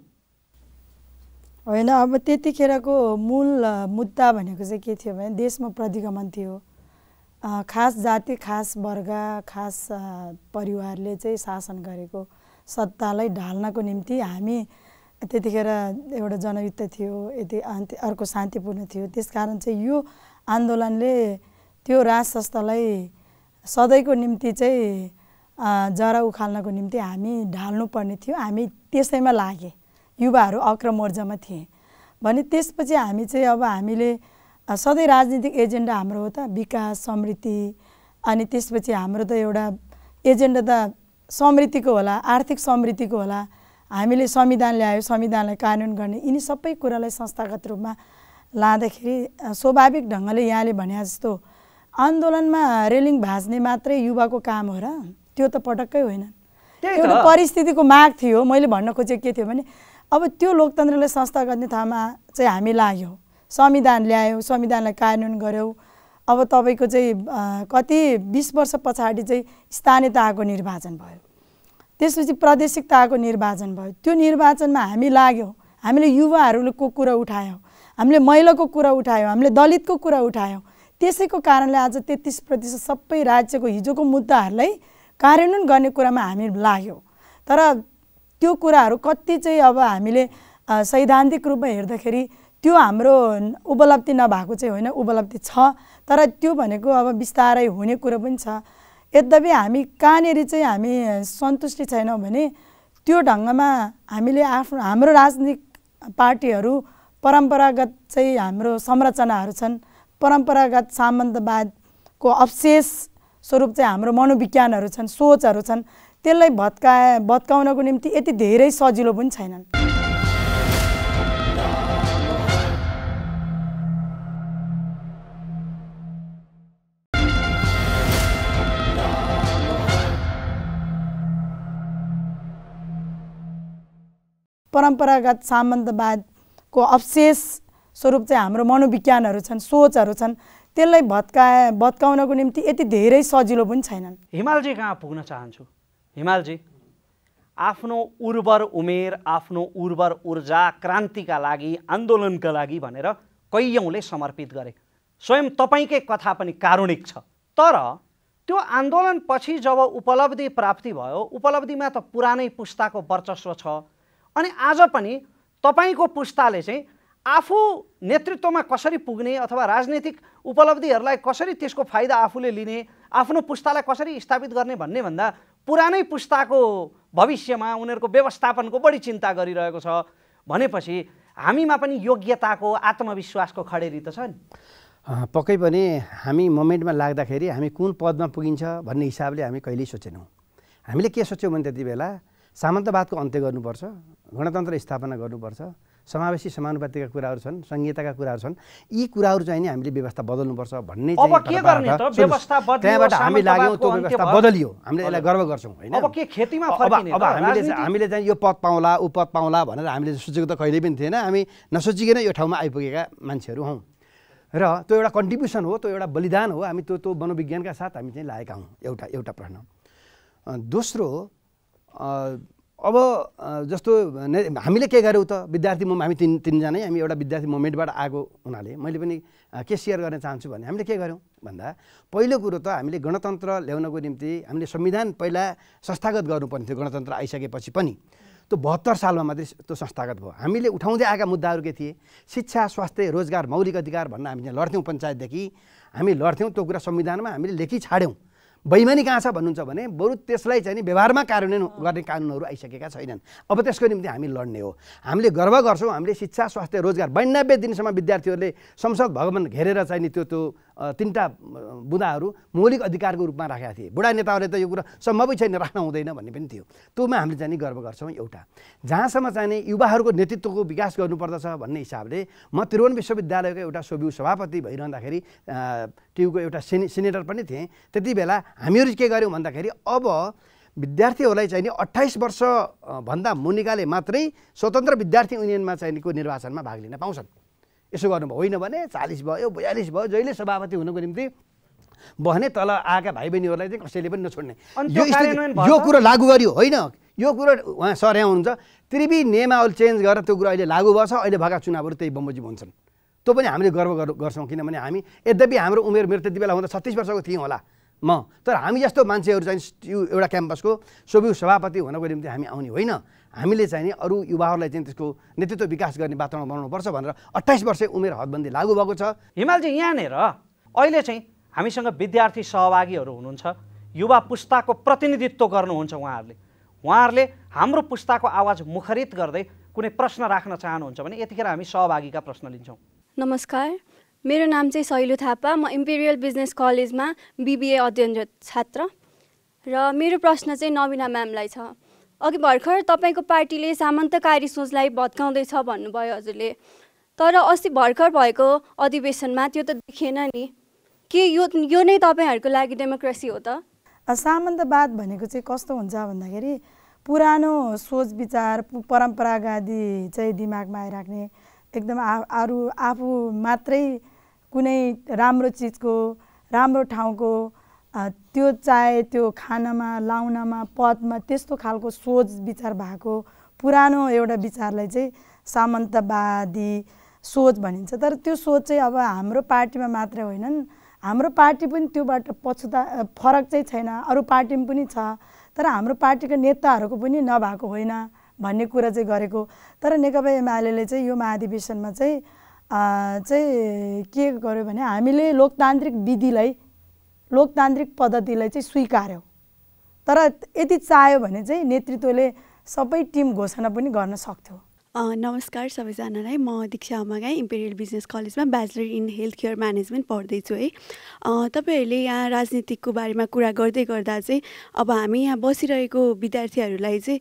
होइन, अब त्यतिखेरको मूल मुद्दा भनेको चाहिँ के थियो भने देशमा प्रतिगमन थियो। खास जाति, खास वर्ग, खास परिवारले चाहिँ शासन गरेको सत्तालाई ढाल्नको निम्ति हामी त्यतिखेर एउटा जनयुद्ध थियो, यति अर्को शान्तिपूर्ण थियो। त्यसकारण चाहिँ यो आन्दोलनले त्यो राज संस्थालाई सधैँको निम्ति चाहिँ जरा उखाल्नको निम्ति हामी ढाल्नुपर्ने थियो। हामी त्यसैमा लागे, युवाहरू अग्रमोर्चामा थिए भने त्यसपछि हामी चाहिँ अब हामीले सधैँ राजनीतिक एजेन्डा हाम्रो हो त विकास समृद्धि, अनि त्यसपछि हाम्रो त एउटा एजेन्डा त समृद्धिको होला, आर्थिक समृद्धिको होला। हामीले संविधान ल्यायो, संविधानलाई कानुन गर्ने, यिनी सबै कुरालाई संस्थागत रूपमा लाँदाखेरि स्वाभाविक ढङ्गले यहाँले भने जस्तो आन्दोलनमा रेलिङ भाँच्ने मात्रै युवाको काम हो र? त्यो त पटक्कै होइन। एउटा परिस्थितिको माग थियो। मैले भन्न खोजेको के थियो भने अब त्यो लोकतन्त्रलाई संस्था गर्ने ठाउँमा चाहिँ हामी लाग्यौँ, संविधान ल्यायौँ, संविधानलाई कानुन गऱ्यौँ। अब तपाईँको चाहिँ कति 20 वर्ष पछाडि चाहिँ स्थानीय तहको निर्वाचन भयो, त्यसपछि प्रादेशिक तहको निर्वाचन भयो। त्यो निर्वाचनमा हामी लाग्यौँ, हामीले युवाहरूको कुरा उठायौँ, हामीले महिलाको कुरा उठायौँ, हामीले दलितको कुरा उठायौँ। त्यसैको कारणले आज 33% सबै राज्यको हिजोको मुद्दाहरूलाई कार्यान्वयन गर्ने कुरामा हामी लाग्यौँ। तर त्यो कुराहरू कति चाहिँ अब हामीले सैद्धान्तिक रूपमा हेर्दाखेरि त्यो हाम्रो उपलब्धि नभएको चाहिँ होइन, उपलब्धि छ। तर त्यो भनेको अब बिस्तारै हुने कुरा पनि छ। यद्यपि हामी कहाँनिर चाहिँ हामी सन्तुष्टि छैनौँ भने त्यो ढङ्गमा हामीले हाम्रो राजनीतिक पार्टीहरू परम्परागत चाहिँ हाम्रो संरचनाहरू छन्, परम्परागत सामन्तवादको अवशेष स्वरूप चाहिँ हाम्रो मनोविज्ञानहरू छन्, सोचहरू छन्। त्यसलाई भत्काउनको निम्ति यति धेरै सजिलो पनि छैनन्। परम्परागत सामन्तवादको अवशेष स्वरूप चाहिँ हाम्रो मनोविज्ञानहरू छन्, सोचहरू छन्। त्यसलाई भत्काउनको निम्ति यति धेरै सजिलो पनि छैनन्। हिमालजी कहाँ पुग्न चाहन्छु। हिमालजी, आफ्नो उर्वर उमेर, आफ्नो उर्वर ऊर्जा क्रान्तिका लागि, आन्दोलनका लागि भनेर कैयौँले समर्पित गरे। स्वयं तपाईँकै कथा पनि कारुणिक छ। तर त्यो आन्दोलनपछि जब उपलब्धि प्राप्ति भयो, उपलब्धिमा त पुरानै पुस्ताको वर्चस्व छ। अनि आज पनि तपाईँको पुस्ताले चाहिँ आफू नेतृत्वमा कसरी पुग्ने अथवा राजनीतिक उपलब्धिहरूलाई कसरी त्यसको फाइदा आफूले लिने, आफ्नो पुस्तालाई कसरी स्थापित गर्ने भन्ने भन्दा पुरानै पुस्ताको भविष्यमा उनीहरूको व्यवस्थापनको बढी चिन्ता गरिरहेको छ भनेपछि हामीमा पनि योग्यताको आत्मविश्वासको खडेरी त छ नि। पक्कै पनि हामी मोमेन्टमा लाग्दाखेरि हामी कुन पदमा पुगिन्छ भन्ने हिसाबले हामी कहिल्यै सोचेनौँ। हामीले के सोच्यौँ भने त्यति बेला सामन्तवादको अन्त्य गर्नुपर्छ, गणतन्त्र स्थापना गर्नुपर्छ, समावेशी समानुपातिका कुराहरू छन्, संहिताका कुराहरू छन्, यी कुराहरू चाहिँ नि हामीले व्यवस्था बदल्नुपर्छ भन्ने अब के गर्ने त? व्यवस्था बदलियो, त्यहाँबाट हामी लाग्यौँ, त्यो व्यवस्था बदलियो, हामीले यसलाई गर्व गर्छौँ होइन। अब के खेतीमा फर्किने? अब हामीले चाहिँ यो पद पाउँला ऊ पद पाउँला भनेर हामीले सोचेको त कहिल्यै पनि थिएन। हामी नसोचिकन यो ठाउँमा आइपुगेका मान्छेहरू हौँ र त्यो एउटा कन्ट्रिब्युसन हो, त्यो एउटा बलिदान हो। हामी त्यो मनोविज्ञानका साथ हामी चाहिँ लागेका हौँ। एउटा प्रश्न। दोस्रो, अब जस्तो हामीले के गर्यौँ त? विद्यार्थी हामी तिनजनै हामी एउटा विद्यार्थी मुभमेन्टबाट आएको हुनाले मैले पनि के सेयर गर्न चाहन्छु भने हामीले के गर्यौँ भन्दा पहिलो कुरो त हामीले गणतन्त्र ल्याउनको निम्ति हामीले संविधान पहिला संस्थागत गर्नुपर्ने थियो। गणतन्त्र आइसकेपछि पनि त्यो 72 सालमा मात्रै त्यो संस्थागत भयो। हामीले उठाउँदै आएका मुद्दाहरू के थिए? शिक्षा, स्वास्थ्य, रोजगार, मौलिक अधिकार भन्न हामी चाहिँ लड्थ्यौँ। पञ्चायतदेखि हामी लड्थ्यौँ। त्यो कुरा संविधानमा हामीले लेखी छाड्यौँ। बैमानी कहाँ छ भन्नुहुन्छ भने बरु त्यसलाई चाहिँ नि व्यवहारमा कार्यान्वयन गर्ने कानुनहरू आइसकेका छैनन्। अब त्यसको निम्ति हामी लड्ने हो। हामीले गर्व गर्छौँ, हामीले शिक्षा, स्वास्थ्य, रोजगार 92 दिनसम्म विद्यार्थीहरूले संसद भवन घेरेर चाहिँ नि त्यो तिनवटा बुँदाहरू मौलिक अधिकारको रूपमा राखेका थिए। बुढा नेताहरूले त यो कुरा सम्भवै छैन, राख्न हुँदैन भन्ने पनि थियो। त्योमा हामीले चाहिँ नि गर्व गर्छौँ। एउटा जहाँसम्म चाहिँ नि युवाहरूको नेतृत्वको विकास गर्नुपर्दछ भन्ने हिसाबले म त्रिभुवन विश्वविद्यालयको एउटा सोभिउ सभापति भइरहँदाखेरि ट्युको एउटा सिनेटर पनि थिएँ। त्यति बेला हामीहरू के गर्यौँ भन्दाखेरि अब विद्यार्थीहरूलाई चाहिँ नि 28 वर्षभन्दा मुनिकाले मात्रै स्वतन्त्र विद्यार्थी युनियनमा चाहिँ को निर्वाचनमा भाग लिन पाउँछन्। यसो गर्नुभयो। होइन भने 40 भयो, 42 भयो, जहिले सभापति हुनको निम्ति बहने तल आएका भाइ बहिनीहरूलाई चाहिँ कसैले पनि नछोड्ने यो कुरो लागू गरियो। होइन, यो कुरो उहाँ सर यहाँ हुनुहुन्छ, त्रिवी नियमावली चेन्ज गरेर त्यो कुरो अहिले लागू भएको छ। अहिले भएका चुनावहरू त्यही बमोजिम हुन्छन्। त्यो पनि हामीले गर्व गर्छौँ। किनभने हामी यद्यपि हाम्रो उमेर मेरो त्यति बेला हुँदा 36 वर्षको थियौँ होला म, तर हामी जस्तो मान्छेहरू चाहिँ एउटा क्याम्पसको सोभिउ सभापति हुनको निम्ति हामी आउने होइन। हामीले चाहिँ नि अरू युवाहरूलाई चाहिँ त्यसको नेतृत्व विकास गर्ने वातावरण बनाउनुपर्छ भनेर 28 वर्ष उमेर हदबन्दी लागू भएको छ। हिमालजी, यहाँनिर अहिले चाहिँ हामीसँग विद्यार्थी सहभागीहरू हुनुहुन्छ, युवा पुस्ताको प्रतिनिधित्व गर्नुहुन्छ। उहाँहरूले हाम्रो पुस्ताको आवाज मुखरित गर्दै कुनै प्रश्न राख्न चाहनुहुन्छ भने यतिखेर हामी सहभागीका प्रश्न लिन्छौँ। नमस्कार, मेरो नाम चाहिँ शैलु थापा। म इम्पेरियल बिजनेस कलेजमा BBA अध्ययनरत छात्र र मेरो प्रश्न चाहिँ नवीना म्यामलाई छ। अघि भर्खर तपाईँको पार्टीले सामन्तकारी सोचलाई भत्काउँदैछ भन्नुभयो हजुरले, तर अस्ति भर्खर भएको अधिवेशनमा त्यो त देखिएन नि। के यो नै तपाईँहरूको लागि डेमोक्रेसी हो त? सामन्तवाद भनेको चाहिँ कस्तो हुन्छ भन्दाखेरि पुरानो सोच विचार परम्परागत चाहिँ दिमागमा आइराख्ने, एकदम आफू मात्रै कुनै राम्रो चिजको राम्रो ठाउँको त्यो चाहे त्यो खानामा लाउनमा पदमा त्यस्तो खालको सोच विचार भएको पुरानो एउटा विचारलाई चाहिँ सामन्तवादी सोच भनिन्छ। तर त्यो सोच चाहिँ अब हाम्रो पार्टीमा मात्रै होइनन्, हाम्रो पार्टी पनि त्योबाट फरक चाहिँ छैन, अरू पार्टीमा पनि छ। तर हाम्रो पार्टीको नेताहरूको पनि नभएको होइन भन्ने कुरा चाहिँ गरेको। तर नेकपा एमाले चाहिँ यो महाधिवेशनमा चाहिँ के गर्यो भने हामीले लोकतान्त्रिक विधिलाई लोकतान्त्रिक पद्धतिलाई चाहिँ स्वीकार्यौँ। तर यति चाह्यो भने चाहिँ नेतृत्वले सबै टिम घोषणा पनि गर्न सक्थ्यो। नमस्कार सबैजनालाई, म दीक्षा अमागाई इम्पेरियल बिजनेस कलेजमा bachelor in health care management पढ्दैछु है। तपाईँहरूले यहाँ राजनीतिकको बारेमा कुरा गर्दै गर्दा चाहिँ अब हामी यहाँ बसिरहेको विद्यार्थीहरूलाई चाहिँ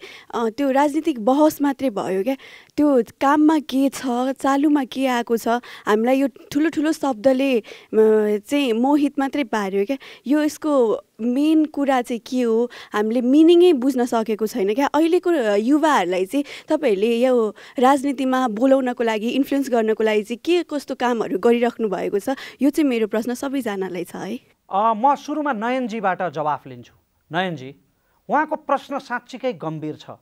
त्यो राजनीतिक बहस मात्रै भयो क्या, त्यो काममा के छ, चालुमा के आएको छ, हामीलाई यो ठुलो ठुलो शब्दले चाहिँ मोहित मात्रै पार्यो क्या। यो यसको मेन कुरा चाहिँ के हो हामीले मिनिङै बुझ्न सकेको छैन क्या। अहिलेको युवाहरूलाई चाहिँ तपाईँहरूले यो राजनीतिमा बोलाउनको लागि इन्फ्लुएन्स गर्नको लागि चाहिँ के कस्तो कामहरू गरिराख्नु भएको छ, यो चाहिँ मेरो प्रश्न सबैजनालाई छ है। म सुरुमा नयनजीबाट जवाफ लिन्छु। नयनजी, उहाँको प्रश्न साँच्चीकै गम्भीर छ।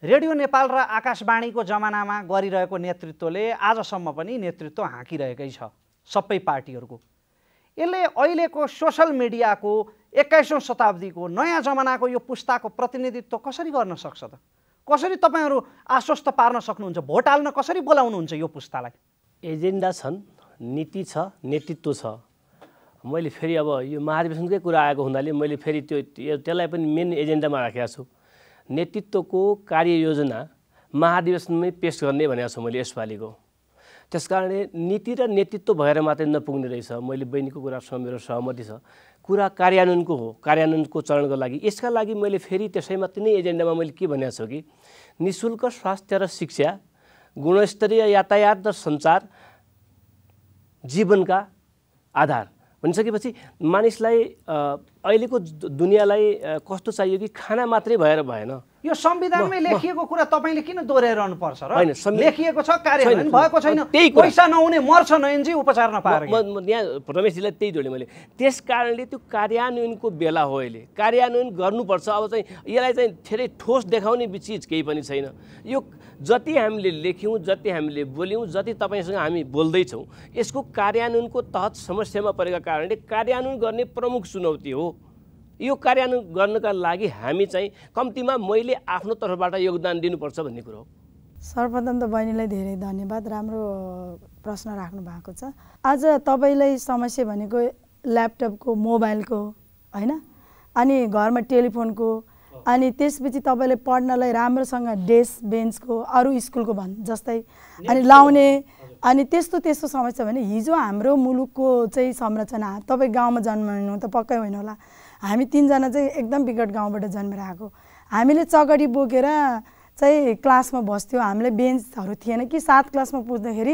रेडियो नेपाल र आकाशवाणीको जमानामा गरिरहेको नेतृत्वले आजसम्म पनि नेतृत्व हाँकिरहेकै छ सबै पार्टीहरूको। यसले अहिलेको सोसल मिडियाको 21औं शताब्दीको नयाँ जमानाको यो पुस्ताको प्रतिनिधित्व कसरी गर्न सक्छ त? कसरी तपाईँहरू आश्वस्त पार्न सक्नुहुन्छ? भोट हाल्न कसरी बोलाउनुहुन्छ यो पुस्तालाई? एजेन्डा छन्, नीति छ, नेतृत्व छ। मैले फेरि अब यो महाधिवेशनकै कुरा आएको हुनाले मैले फेरि त्यसलाई पनि मेन एजेन्डामा राखेको छु। नेतृत्वको कार्ययोजना महाधिवेशनमै पेश गर्ने भनेको छु मैले यसपालिको। त्यसकारणले नीति र नेतृत्व भएर मात्रै नपुग्ने रहेछ। मैले बहिनीको कुरासँग मेरो सहमति छ। कुरा कार्यान्वयनको हो, कार्यान्वयनको चरणको लागि। यसका लागि मैले फेरि त्यसैमा तिनै एजेन्डामा मैले के भनेको छु कि निःशुल्क स्वास्थ्य र शिक्षा, गुणस्तरीय यातायात र सञ्चार जीवनका आधार भनिसकेपछि मानिसलाई अहिलेको दुनियाँलाई कस्तो चाहियो कि खाना मात्रै भएर भएन। यो संविधानमै लेखिएको कुरा तपाईले किन दोहोऱ्याइरहनु पर्छ र? लेखिएको छ, कार्यान्वयन भएको छैन। पैसा नहुने मर्छ नयनजी उपचार नपाएर। यहाँ रमेशजीलाई त्यही जोडेँ मैले। त्यस कारणले त्यो कार्यान्वयनको बेला हो। अहिले कार्यान्वयन गर्नुपर्छ। अब चाहिँ यसलाई चाहिँ धेरै ठोस देखाउने चिज केही पनि छैन। यो जति हामीले लेख्यौँ, जति हामीले बोल्यौँ, जति तपाईँसँग हामी बोल्दैछौँ, यसको कार्यान्वयनको तहत समस्यामा परेका कारणले कार्यान्वयन गर्ने प्रमुख चुनौती हो। यो कार्यान्वयन गर्नका लागि हामी चाहिँ कम्तीमा मैले आफ्नो तर्फबाट योगदान दिनुपर्छ भन्ने कुरो हो। सर्वप्रथम त बहिनीलाई धेरै धन्यवाद, राम्रो प्रश्न राख्नु भएको छ। आज तपाईँलाई समस्या भनेको ल्यापटपको, मोबाइलको होइन, अनि घरमा टेलिफोनको, अनि त्यसपछि तपाईँले पढ्नलाई राम्रोसँग डेस्क बेन्चको, अरू स्कुलको जस्तै अनि लाउने, अनि त्यस्तो समस्या भने हिजो हाम्रो मुलुकको चाहिँ संरचना, तपाईँ गाउँमा जन्मनु त पक्कै होइन होला, हामी तीनजना चाहिँ एकदम विकट गाउँबाट जन्मेर आएको। हामीले चगडी बोकेर चाहिँ क्लासमा बस्थ्यौँ। हामीलाई बेन्चहरू थिएन कि 7 क्लासमा पुग्दाखेरि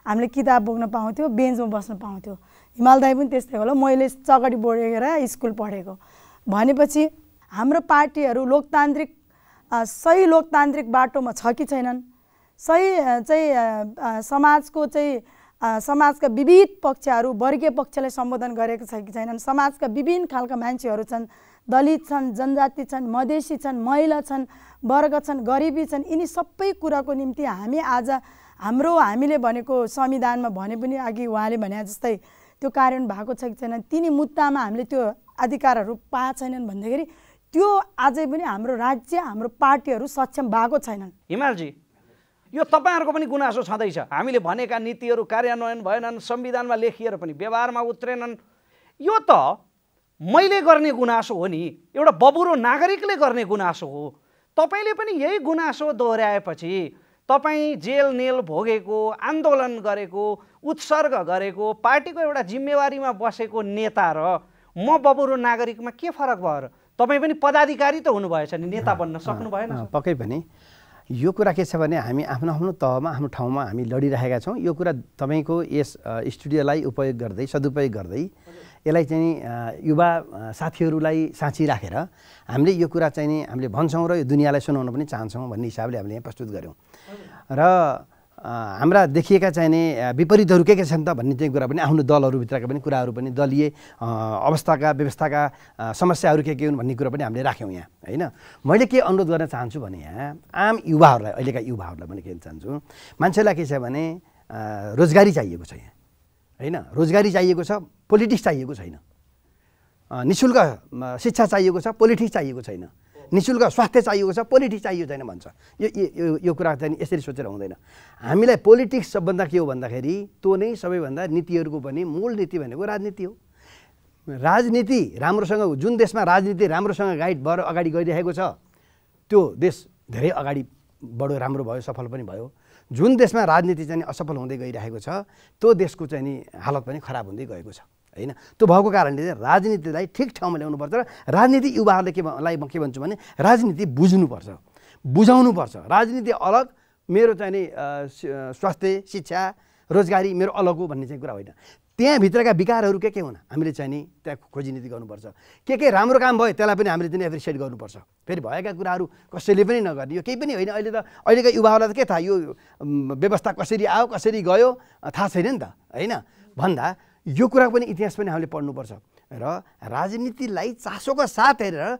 हामीले किताब बोक्न पाउँथ्यो, बेन्चमा बस्न पाउँथ्यो। हिमाल दाई पनि त्यस्तै होला, मैले चगडी बोकेर स्कुल पढेको। भनेपछि हाम्रो पार्टीहरू लोकतान्त्रिक सही लोकतान्त्रिक बाटोमा छ कि छैनन्, सही चाहिँ समाजको चाहिँ समाजका विविध पक्षहरू, वर्गीय पक्षलाई सम्बोधन गरेको छ कि छैनन्, समाजका विभिन्न खालका मान्छेहरू छन्, दलित छन्, जनजाति छन्, मधेसी छन्, महिला छन्, वर्ग छन्, गरिबी छन्। यिनी सबै कुराको निम्ति हामी आज हामीले भनेको संविधानमा भने पनि अघि उहाँले भने जस्तै त्यो कार्यान्वयन भएको छ कि छैन, तिनी मुद्दामा हामीले त्यो अधिकारहरू पाएको छैनन् भन्दाखेरि त्यो अझै पनि हाम्रो राज्य, हाम्रो पार्टीहरू सक्षम भएको छैनन्। हिमालजी, यो तपाईँहरूको पनि गुनासो छँदैछ। हामीले भनेका नीतिहरू कार्यान्वयन भएनन्, संविधानमा लेखिएर पनि व्यवहारमा उत्रेनन्। यो त मैले गर्ने गुनासो हो नि, एउटा बबुरो नागरिकले गर्ने गुनासो हो। तपाईँले पनि यही गुनासो दोहोऱ्याएपछि तपाईँ जेल नेल भोगेको, आन्दोलन गरेको, उत्सर्ग गरेको, पार्टीको एउटा जिम्मेवारीमा बसेको नेता र म बबुरो नागरिकमा के फरक भयो र? तपाईँ पनि पदाधिकारी त हुनुभएछ नि, नेता बन्न सक्नु भएन? पक्कै पनि यो कुरा के छ भने हामी आफ्नो आफ्नो तहमा, आफ्नो ठाउँमा हामी लडिरहेका छौँ। यो कुरा तपाईँको यस स्टुडियोलाई उपयोग गर्दै, सदुपयोग गर्दै यसलाई चाहिँ युवा साथीहरूलाई साँची राखेर हामीले यो कुरा चाहिँ नि हामीले भन्छौँ र यो दुनियाँलाई सुनाउन पनि चाहन्छौँ भन्ने हिसाबले हामीले यहाँ प्रस्तुत गऱ्यौँ। र हाम्रा देखिएका चाहिने विपरीतहरू के छन् त भन्ने चाहिँ कुरा पनि आफ्नो दलहरूभित्रका पनि कुराहरू पनि दलीय अवस्थाका व्यवस्थाका समस्याहरू के हुन् भन्ने कुरा पनि हामीले राख्यौँ यहाँ होइन। मैले के अनुरोध गर्न चाहन्छु भने यहाँ आम युवाहरूलाई, अहिलेका युवाहरूलाई पनि के चाहन्छु, मान्छेलाई के छ भने रोजगारी चाहिएको छ यहाँ होइन, रोजगारी चाहिएको छ, पोलिटिक्स चाहिएको छैन। निःशुल्क शिक्षा चाहिएको छ, पोलिटिक्स चाहिएको छैन। निःशुल्क स्वास्थ्य चाहिएको छ, पोलिटिक्स चाहिएको छैन भन्छ। यो कुरा चाहिँ यसरी सोचेर हुँदैन। हामीलाई पोलिटिक्स सबभन्दा के हो भन्दाखेरि त्यो नै सबैभन्दा नीतिहरूको पनि मूल नीति भनेको राजनीति हो। राजनीति राम्रोसँग, जुन देशमा राजनीति राम्रोसँग गाइड भएर अगाडि गइरहेको छ त्यो देश धेरै अगाडि बढो, राम्रो भयो, सफल पनि भयो। जुन देशमा राजनीति चाहिँ असफल हुँदै गइरहेको छ त्यो देशको चाहिँ नि हालत पनि खराब हुँदै गएको छ होइन। त्यो भएको कारणले चाहिँ राजनीतिलाई ठिक ठाउँमा ल्याउनुपर्छ र राजनीति युवाहरूले म के भन्छु भने राजनीति बुझ्नुपर्छ, बुझाउनुपर्छ। राजनीति अलग, मेरो चाहिँ नि स्वास्थ्य शिक्षा रोजगारी मेरो अलग हो भन्ने चाहिँ कुरा होइन। त्यहाँभित्रका विकारहरू के हुन् हामीले चाहिँ नि त्यहाँ खोजी नीति गर्नुपर्छ। के राम्रो काम भयो त्यसलाई पनि हामीले चाहिँ एप्रिसिएट गर्नुपर्छ। फेरि भएका कुराहरू कसैले पनि नगर्ने यो केही पनि होइन। अहिलेका युवाहरूलाई त के थाहा यो व्यवस्था कसरी आयो कसरी गयो थाहा छैन नि त होइन। भन्दा यो कुरा पनि इतिहास पनि हामीले पढ्नुपर्छ र राजनीतिलाई चासोको साथ हेरेर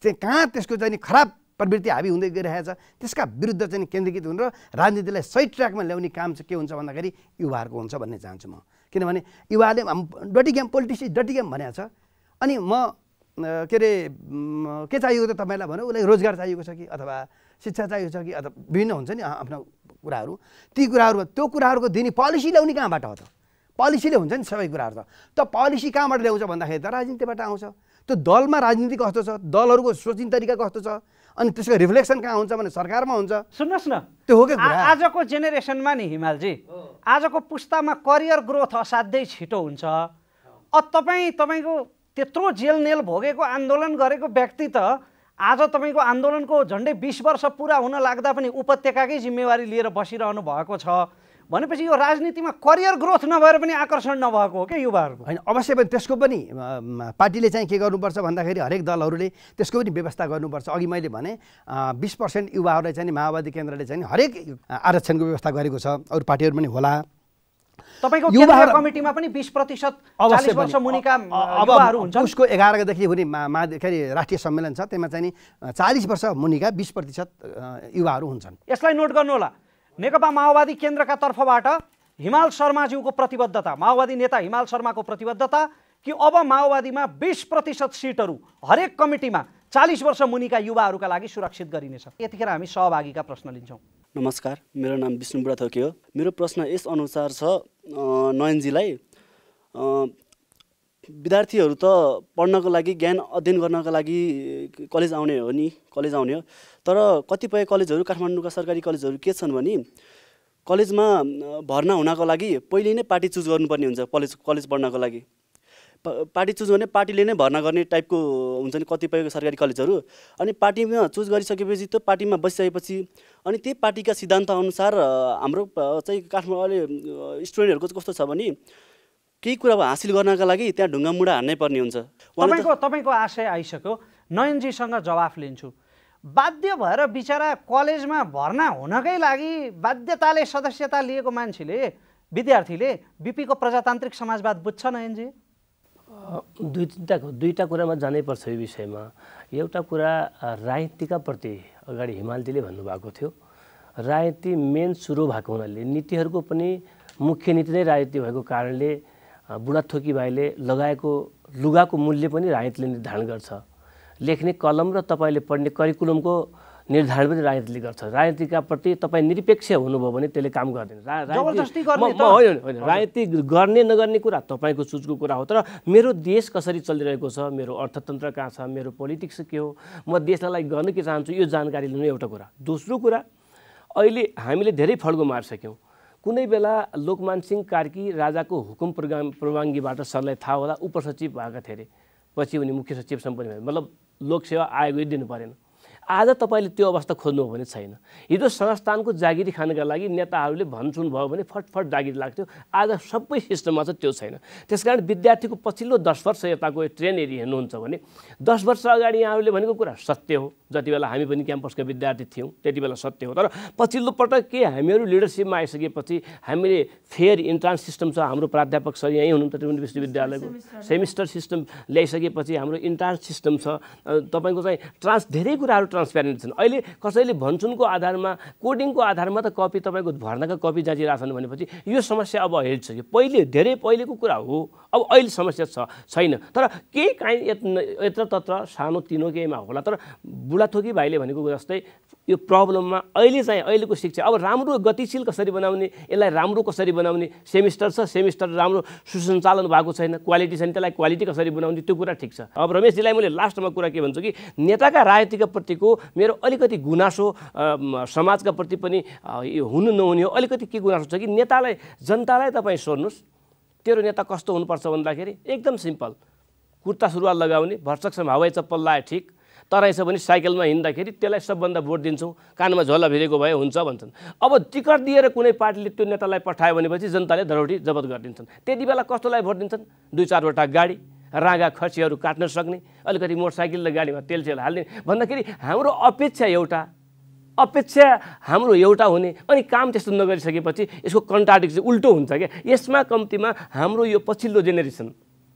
चाहिँ कहाँ त्यसको चाहिँ खराब प्रवृत्ति हाबी हुँदै गइरहेछ त्यसका विरुद्ध चाहिँ केन्द्रीकृत हुनु र राजनीतिलाई सही ट्र्याकमा ल्याउने काम चाहिँ के हुन्छ भन्दाखेरि युवाहरूको हुन्छ भन्ने चाहन्छु म। किनभने युवाले डटी गेम, पोलिटिक्स डटी गेम भनेको छ। अनि म के अरे के चाहिएको त तपाईँलाई भन्यो, उसलाई रोजगार चाहिएको छ कि अथवा शिक्षा चाहिएको छ कि अथवा विभिन्न हुन्छ नि आफ्नो कुराहरू। ती कुराहरू त्यो कुराहरूको दिने पोलिसी ल्याउने कहाँबाट हो त? पोलिसीले हुन्छ नि सबै कुराहरू त पोलिसी कहाँबाट ल्याउँछ भन्दाखेरि त राजनीतिबाट आउँछ। त्यो दलमा राजनीति कस्तो छ, दलहरूको सोचिने तरिका कस्तो छ, अनि त्यसको रिफ्लेक्सन कहाँ हुन्छ भने सरकारमा हुन्छ। सुन्नुहोस् न, त्यो हो क्या कुरा। आजको जेनेरेसनमा नि हिमालजी, आजको पुस्तामा करियर ग्रोथ असाध्यै छिटो हुन्छ। तपाईँको त्यत्रो जेल नेल भोगेको आन्दोलन गरेको व्यक्ति त आज तपाईँको आन्दोलनको झन्डै 20 वर्ष पुरा हुन लाग्दा पनि उपत्यकाकै जिम्मेवारी लिएर बसिरहनु भएको छ भनेपछि यो राजनीतिमा करियर ग्रोथ नभएर पनि आकर्षण नभएको हो क्या युवाहरूको? होइन, अवश्य पनि त्यसको पनि पार्टीले चाहिँ के गर्नुपर्छ भन्दाखेरि हरेक दलहरूले त्यसको पनि व्यवस्था गर्नुपर्छ। अघि मैले भने 20% युवाहरूलाई चाहिँ माओवादी केन्द्रले चाहिँ हरेक आरक्षणको व्यवस्था गरेको छ, अरू पार्टीहरू पनि होला। तपाईको केन्द्रीय कमिटीमा पनि 20% 40 वर्ष मुनिका युवाहरू हुन्छन्। उसको 11 गतेदेखि हुने राष्ट्रिय सम्मेलन छ, त्यसमा चाहिँ 40 वर्ष मुनिका 20% युवाहरू हुन्छन्। यसलाई नोट गर्नु होला। नेकपा माओवादी केन्द्रका तर्फबाट हिमाल शर्माज्यूको प्रतिबद्धता, माओवादी नेता हिमाल शर्माको प्रतिबद्धता कि अब माओवादीमा 20% सिटहरू हरेक कमिटीमा 40 वर्ष मुनिका युवाहरूका लागि सुरक्षित गरिनेछ। यतिखेर हामी सहभागीका प्रश्न लिन्छौँ। नमस्कार, मेरो नाम विष्णु बुढाथोकी हो। मेरो प्रश्न यस अनुसार छ नयनजीलाई, विद्यार्थीहरू त पढ्नको लागि, ज्ञान अध्ययन गर्नका लागि कलेज आउने हो, तर कतिपय कलेजहरू, काठमाडौँका सरकारी कलेजहरू के छन् भने कलेजमा भर्ना हुनको लागि पहिले नै पार्टी चुज गर्नुपर्ने हुन्छ। कलेज पढ्नको लागि पार्टी चुज गर्ने, पार्टीले नै भर्ना गर्ने टाइपको हुन्छ नि कतिपय सरकारी कलेजहरू। अनि पार्टीमा चुज गरिसकेपछि त्यो पार्टीमा बसिसकेपछि अनि त्यही पार्टीका सिद्धान्त अनुसार हाम्रो चाहिँ काठमाडौँ अहिले स्टुडेन्टहरूको कस्तो छ भने केही कुरा हासिल गर्नका लागि त्यहाँ ढुङ्गा मुढा हान्नै पर्ने हुन्छ। तपाईँको आशय आइसक्यो, नयनजीसँग जवाफ लिन्छु। बाध्य भएर बिचरा कलेजमा भर्ना हुनकै लागि बाध्यताले सदस्यता लिएको मान्छेले, विद्यार्थीले बीपीको प्रजातान्त्रिक समाजवाद बुझ्छ नयनजी? दुईटा कुरामा जानै पर्छ यो विषयमा। एउटा कुरा राजनीतिका प्रति अगाडि हिमालजीले भन्नुभएको थियो, राजनीति मेन सुरु भएको हुनाले नीतिहरूको पनि मुख्य नीति नै राजनीति भएको कारणले बुढाथोकी भाइले लगाएको लुगाको मूल्य पनि राजनीतिले निर्धारण गर्छ। लेख्ने कलम र तपाईँले पढ्ने करिकुलमको निर्धारण पनि राजनीतिले गर्छ। राजनीतिका प्रति तपाईँ निरपेक्ष हुनुभयो भने त्यसले काम गर्दैन। होइन, राजनीति गर्ने नगर्ने कुरा तपाईँको चुजको कुरा हो, तर मेरो देश कसरी चलिरहेको छ, मेरो अर्थतन्त्र कहाँ छ, मेरो पोलिटिक्स के हो, म देशलाई गर्न के चाहन्छु, यो जानकारी लिनु एउटा कुरा। दोस्रो कुरा, अहिले हामीले धेरै फड्गो मारिसक्यौँ। कुनै बेला लोकमान सिंह कार्की राजाको हुकुम प्रवानगीबाट सरलाई थाहा होला उपसचिव भएका थिए अरे, पछि उनी मुख्य सचिव सम्पन्न भए, मतलब लोकसेवा आयोगै दिनु परेन। आज तपाईँले त्यो अवस्था खोज्नु हो भने छैन। हिजो संस्थानको जागिरी खानका लागि नेताहरूले भन्छन् भयो भने फटफट जागिरी लाग्थ्यो, आज सबै सिस्टममा चाहिँ त्यो छैन। त्यसकारण विद्यार्थीको पछिल्लो 10 वर्ष यताको ट्रेन यदि हेर्नुहुन्छ भने 10 वर्ष अगाडि यहाँहरूले भनेको कुरा सत्य हो। जति बेला हामी पनि क्याम्पसका विद्यार्थी थियौँ त्यति बेला सत्य हो, तर पछिल्लो पटक के हामीहरू लिडरसिपमा आइसकेपछि हामीले फेयर इन्ट्रान्स सिस्टम छ, हाम्रो प्राध्यापक सर यहीँ हुनुहुन्छ त्रिभुवन विश्वविद्यालयको, सेमिस्टर सिस्टम ल्याइसकेपछि हाम्रो इन्ट्रान्स सिस्टम छ, तपाईँको चाहिँ धेरै कुराहरू ट्रान्सप्यारेन्ट छन्। अहिले कसैले भन्छुनको आधारमा, कोडिङको आधारमा त कपी तपाईँको भर्नाका कपी जाँचिरहेछन् भनेपछि यो समस्या अब हेरिसक्यो। धेरै पहिलेको कुरा हो, अब अहिले समस्या छैन, तर केही काहीँ यत्र तत्र सानो तिनो केहीमा होला। तर बुढाथोकी भाइले भनेको जस्तै यो प्रब्लममा अहिलेको शिक्षा अब राम्रो गतिशील कसरी बनाउने, यसलाई राम्रो कसरी बनाउने, सेमिस्टर छ, सेमिस्टर राम्रो सुसञ्चालन भएको छैन, क्वालिटी छैन, त्यसलाई क्वालिटी कसरी बनाउने, त्यो कुरा ठिक छ। अब रमेशजीलाई मैले लास्टमा कुरा के भन्छु कि नेताका राजनीतिका प्रतिको मेरो अलिकति गुनासो, समाजका प्रति पनि हुनु नहुने हो, अलिकति के गुनासो छ कि नेतालाई, जनतालाई तपाईँ सोध्नुहोस् तेरो नेता कस्तो हुनुपर्छ भन्दाखेरि एकदम सिम्पल, कुर्ता सुरुवाल लगाउने, भर्सकसम्म हवाई चप्पल लाए ठिक, तराइछ भने साइकलमा हिँड्दाखेरि त्यसलाई सबभन्दा भोट दिन्छौँ, कानमा झोला भिरेको भए हुन्छ भन्छन्। अब टिकट दिएर कुनै पार्टीले त्यो नेतालाई पठायो भनेपछि जनताले धरोटी जबत गरिदिन्छन्। त्यति बेला कस्तोलाई भोट दिन्छन्? 2-4वटा गाडी, रागा खसीहरू काट्न सक्ने, अलिकति मोटरसाइकल र गाडीमा तेल हाल्ने भन्दाखेरि हाम्रो अपेक्षा हाम्रो एउटा हुने, अनि काम त्यस्तो नगरिसकेपछि यसको कन्ट्राडिक्सन उल्टो हुन्छ क्या। यसमा कम्तीमा हाम्रो यो पछिल्लो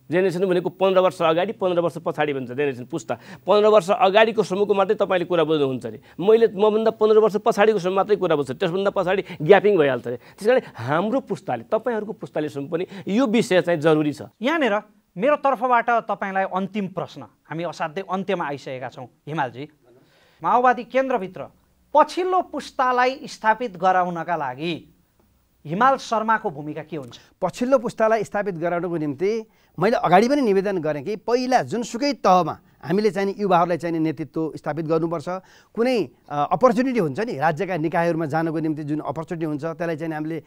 जेनेरेसन भनेको 15 वर्ष अगाडि 15 वर्ष पछाडि भन्छ जेनेरेसन पुस्ता, 15 वर्ष अगाडिको समूहको मात्रै तपाईँले कुरा बुझ्नुहुन्छ अरे, मभन्दा 15 वर्ष पछाडिको समूह मात्रै कुरा बुझ्छ, त्यसभन्दा पछाडि ग्यापिङ भइहाल्छ अरे। त्यस कारण हाम्रो पुस्ताले, तपाईँहरूको पुस्तालेसम्म पनि यो विषय चाहिँ जरुरी छ। यहाँनिर मेरो तर्फबाट तपाईँलाई अन्तिम प्रश्न, हामी असाध्यै अन्त्यमा आइसकेका छौँ। हिमालजी, माओवादी केन्द्रभित्र पछिल्लो पुस्तालाई स्थापित गराउनका लागि हिमाल शर्माको भूमिका के हुन्छ? पछिल्लो पुस्तालाई स्थापित गराउनको निम्ति मैले अगाडि पनि निवेदन गरेँ कि पहिला जुनसुकै तहमा हामीले चाहिँ युवाहरूलाई चाहिँ नेतृत्व स्थापित गर्नुपर्छ। कुनै अपर्च्युनिटी हुन्छ नि राज्यका निकायहरूमा जानको निम्ति जुन अपर्च्युनिटी हुन्छ त्यसलाई चाहिँ हामीले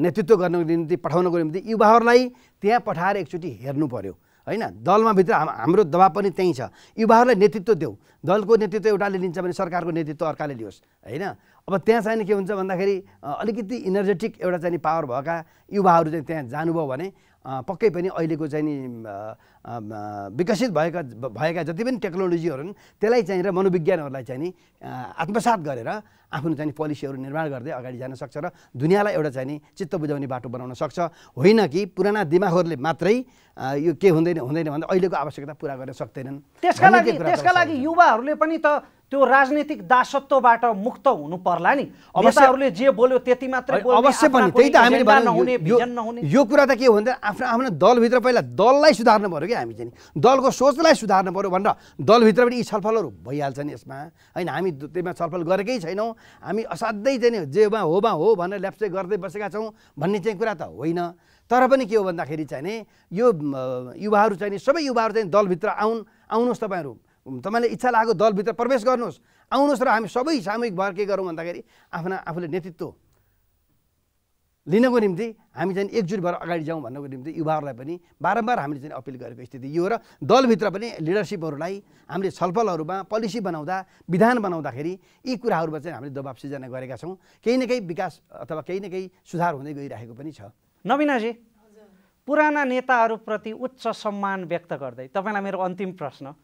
नेतृत्व गर्नको निम्ति पठाउनको निम्ति युवाहरूलाई त्यहाँ पठाएर एकचोटि हेर्नु पर्यो होइन। दलमा भित्र हाम्रो दबाब पनि त्यही छ, युवाहरूलाई नेतृत्व देऊ। दलको नेतृत्व एउटाले लिन्छ भने सरकारको नेतृत्व अर्काले लियोस् होइन। अब त्यहाँ चाहिँ के हुन्छ भन्दाखेरि अलिकति इनर्जेटिक एउटा चाहिँ पावर भएका युवाहरू चाहिँ त्यहाँ जानुभयो भने पक्कै पनि अहिलेको चाहिँ नि विकसित भएका जति पनि टेक्नोलोजीहरू हुन् त्यसलाई चाहिँ र मनोविज्ञानहरूलाई चाहिँ नि आत्मसात गरेर आफ्नो चाहिँ पोलिसीहरू निर्माण गर्दै अगाडि जान सक्छ र दुनियाँलाई एउटा चाहिँ नि चित्त बुझाउने बाटो बनाउन सक्छ। होइन कि पुराना दिमागहरूले मात्रै यो के हुँदैन भन्दा अहिलेको आवश्यकता पुरा गर्न सक्दैनन्। त्यसका लागि युवाहरूले पनि त त्यो राजनीतिक दासत्वबाट मुक्त हुनु पर्ला नि। नेताहरूले जे बोल्यो त्यति मात्रै बोल्ने, अवश्य पनि त्यही त हामीले यो कुरा त के हो भन्दा आफ्नो दलभित्र पहिला दललाई सुधार्नु पर्यो कि हामी चाहिँ दलको सोचलाई सुधार्नु पर्यो भनेर दलभित्र पनि यी छलफलहरू भइहाल्छन् यसमा होइन। हामी त्यसमा छलफल गरेकै छैनौँ, हामी असाध्यै चाहिँ जेमा हो भनेर ल्याप्चे गर्दै बसेका छौँ भन्ने चाहिँ कुरा त होइन। तर पनि के हो भन्दाखेरि चाहिँ यो युवाहरू चाहिँ सबै युवाहरू चाहिँ दलभित्र आउनुहोस्, तपाईँले इच्छा लागेको दलभित्र प्रवेश गर्नुहोस्, आउनुहोस् र हामी सबै सामूहिक भएर के गरौँ भन्दाखेरि आफूले नेतृत्व लिनको निम्ति हामी चाहिँ एकजुट भएर अगाडि जाउँ भन्नको निम्ति युवाहरूलाई पनि बारम्बार हामीले चाहिँ अपिल गरेको स्थिति यो र दलभित्र पनि लिडरसिपहरूलाई हामीले छलफलहरूमा पोलिसी बनाउँदा विधान बनाउँदाखेरि यी कुराहरूमा चाहिँ हामीले दबाब सिर्जना गरेका छौँ। केही न केही विकास अथवा केही न केही सुधार हुँदै गइरहेको पनि छ। नवीनाजी, पुराना नेताहरूप्रति उच्च सम्मान व्यक्त गर्दै तपाईँलाई मेरो अन्तिम प्रश्न,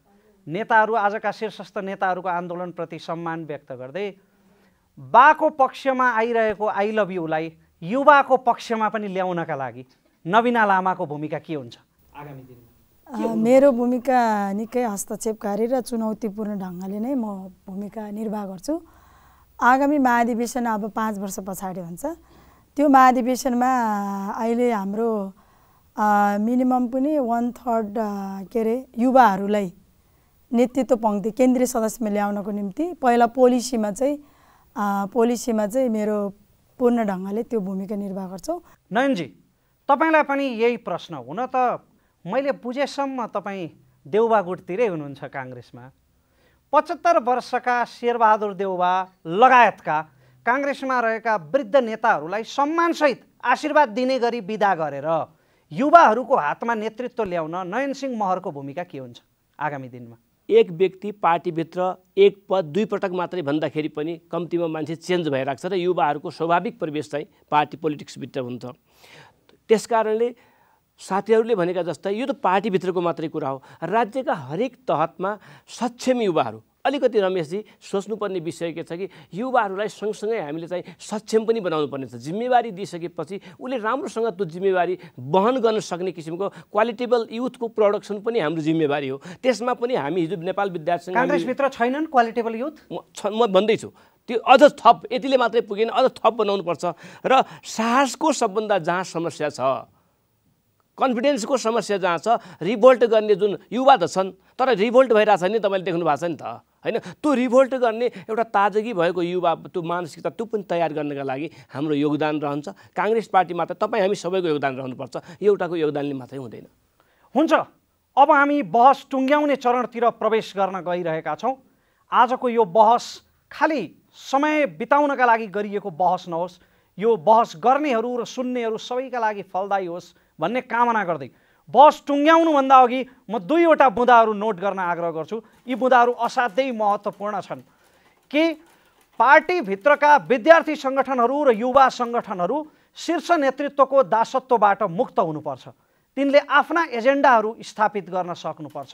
नेताहरू आजका शीर्षस्थ नेताहरूको आन्दोलनप्रति सम्मान व्यक्त गर्दै बाको पक्षमा आइरहेको आई लभ युलाई युवाको पक्षमा पनि ल्याउनका लागि नवीना लामाको भूमिका के हुन्छ आगामी दिनमा? मेरो भूमिका निकै हस्तक्षेपकारी र चुनौतीपूर्ण ढङ्गले नै म भूमिका निर्वाह गर्छु। आगामी महाधिवेशन अब 5 वर्ष पछाडि हुन्छ। त्यो महाधिवेशनमा अहिले हाम्रो मिनिमम पनि 1/3 के अरे युवाहरूलाई नेतृत्व पङ्क्ति केन्द्रीय सदस्यमा ल्याउनको निम्ति पहिला पोलिसीमा चाहिँ मेरो पूर्ण ढङ्गले त्यो भूमिका निर्वाह गर्छौँ। नयनजी, तपाईँलाई पनि यही प्रश्न। हुन त मैले बुझेसम्म तपाईँ देउबा गुटतिरै हुनुहुन्छ काङ्ग्रेसमा। 75 वर्षका शेरबहादुर देउबा लगायतका काङ्ग्रेसमा रहेका वृद्ध नेताहरूलाई सम्मानसहित आशीर्वाद दिने गरी विदा गरेर युवाहरूको हातमा नेतृत्व ल्याउन नयनसिंह महरको भूमिका के हुन्छ आगामी दिनमा? एक व्यक्ति पार्टीभित्र एक पद 2 पटक मात्रै भन्दाखेरि पनि कम्तीमा मान्छे चेन्ज भइरहेको छ र युवाहरूको स्वाभाविक प्रवेश चाहिँ पार्टी पोलिटिक्सभित्र हुन्छ। त्यसकारणले साथीहरूले भनेका जस्तै यो त पार्टीभित्रको मात्रै कुरा हो। राज्यका हरेक तहतमा सक्षम युवाहरू, अलिकति रमेशजी सोच्नुपर्ने विषय के छ कि युवाहरूलाई सँगसँगै हामीले चाहिँ सक्षम पनि बनाउनु पर्ने छ। जिम्मेवारी दिइसकेपछि उसले राम्रोसँग त्यो जिम्मेवारी वहन गर्न सक्ने किसिमको क्वालिटेबल युथको प्रोडक्सन पनि हाम्रो जिम्मेवारी हो। त्यसमा पनि हामी हिजो नेपाल विद्यार्थी सङ्घ काङ्ग्रेसभित्र छैनन् क्वालिटेबल युथ? म भन्दैछु त्यो अझ थप, यतिले मात्रै पुगेन, अझ थप बनाउनुपर्छ। र साहसको सबभन्दा जहाँ समस्या छ, कन्फिडेन्सको समस्या जहाँ छ, रिभोल्ट गर्ने जुन युवा त छन् तर रिभोल्ट भइरहेछ नि, तपाईँले देख्नु भएको छ नि त होइन। त्यो रिभोल्ट गर्ने एउटा ताजगी भएको युवा, त्यो मानसिकता त्यो पनि तयार गर्नका लागि हाम्रो योगदान रहन्छ। काङ्ग्रेस पार्टी मात्र तपाईँ हामी सबैको योगदान रहनुपर्छ, एउटाको योगदानले मात्रै हुँदैन। हुन्छ, अब हामी बहस टुङ्ग्याउने चरणतिर प्रवेश गर्न गइरहेका छौँ। आजको यो बहस खालि समय बिताउनका लागि गरिएको बहस नहोस्, यो बहस गर्नेहरू र सुन्नेहरू सबैका लागि फलदायी होस् भन्ने कामना गर्दै बहस टुङ्ग्याउनुभन्दा अघि म 2वटा बुँदाहरू नोट गर्न आग्रह गर्छु। यी बुँदाहरू असाध्यै महत्त्वपूर्ण छन् कि पार्टीभित्रका विद्यार्थी सङ्गठनहरू र युवा सङ्गठनहरू शीर्ष नेतृत्वको दासत्वबाट मुक्त हुनुपर्छ। तिनले आफ्ना एजेन्डाहरू स्थापित गर्न सक्नुपर्छ।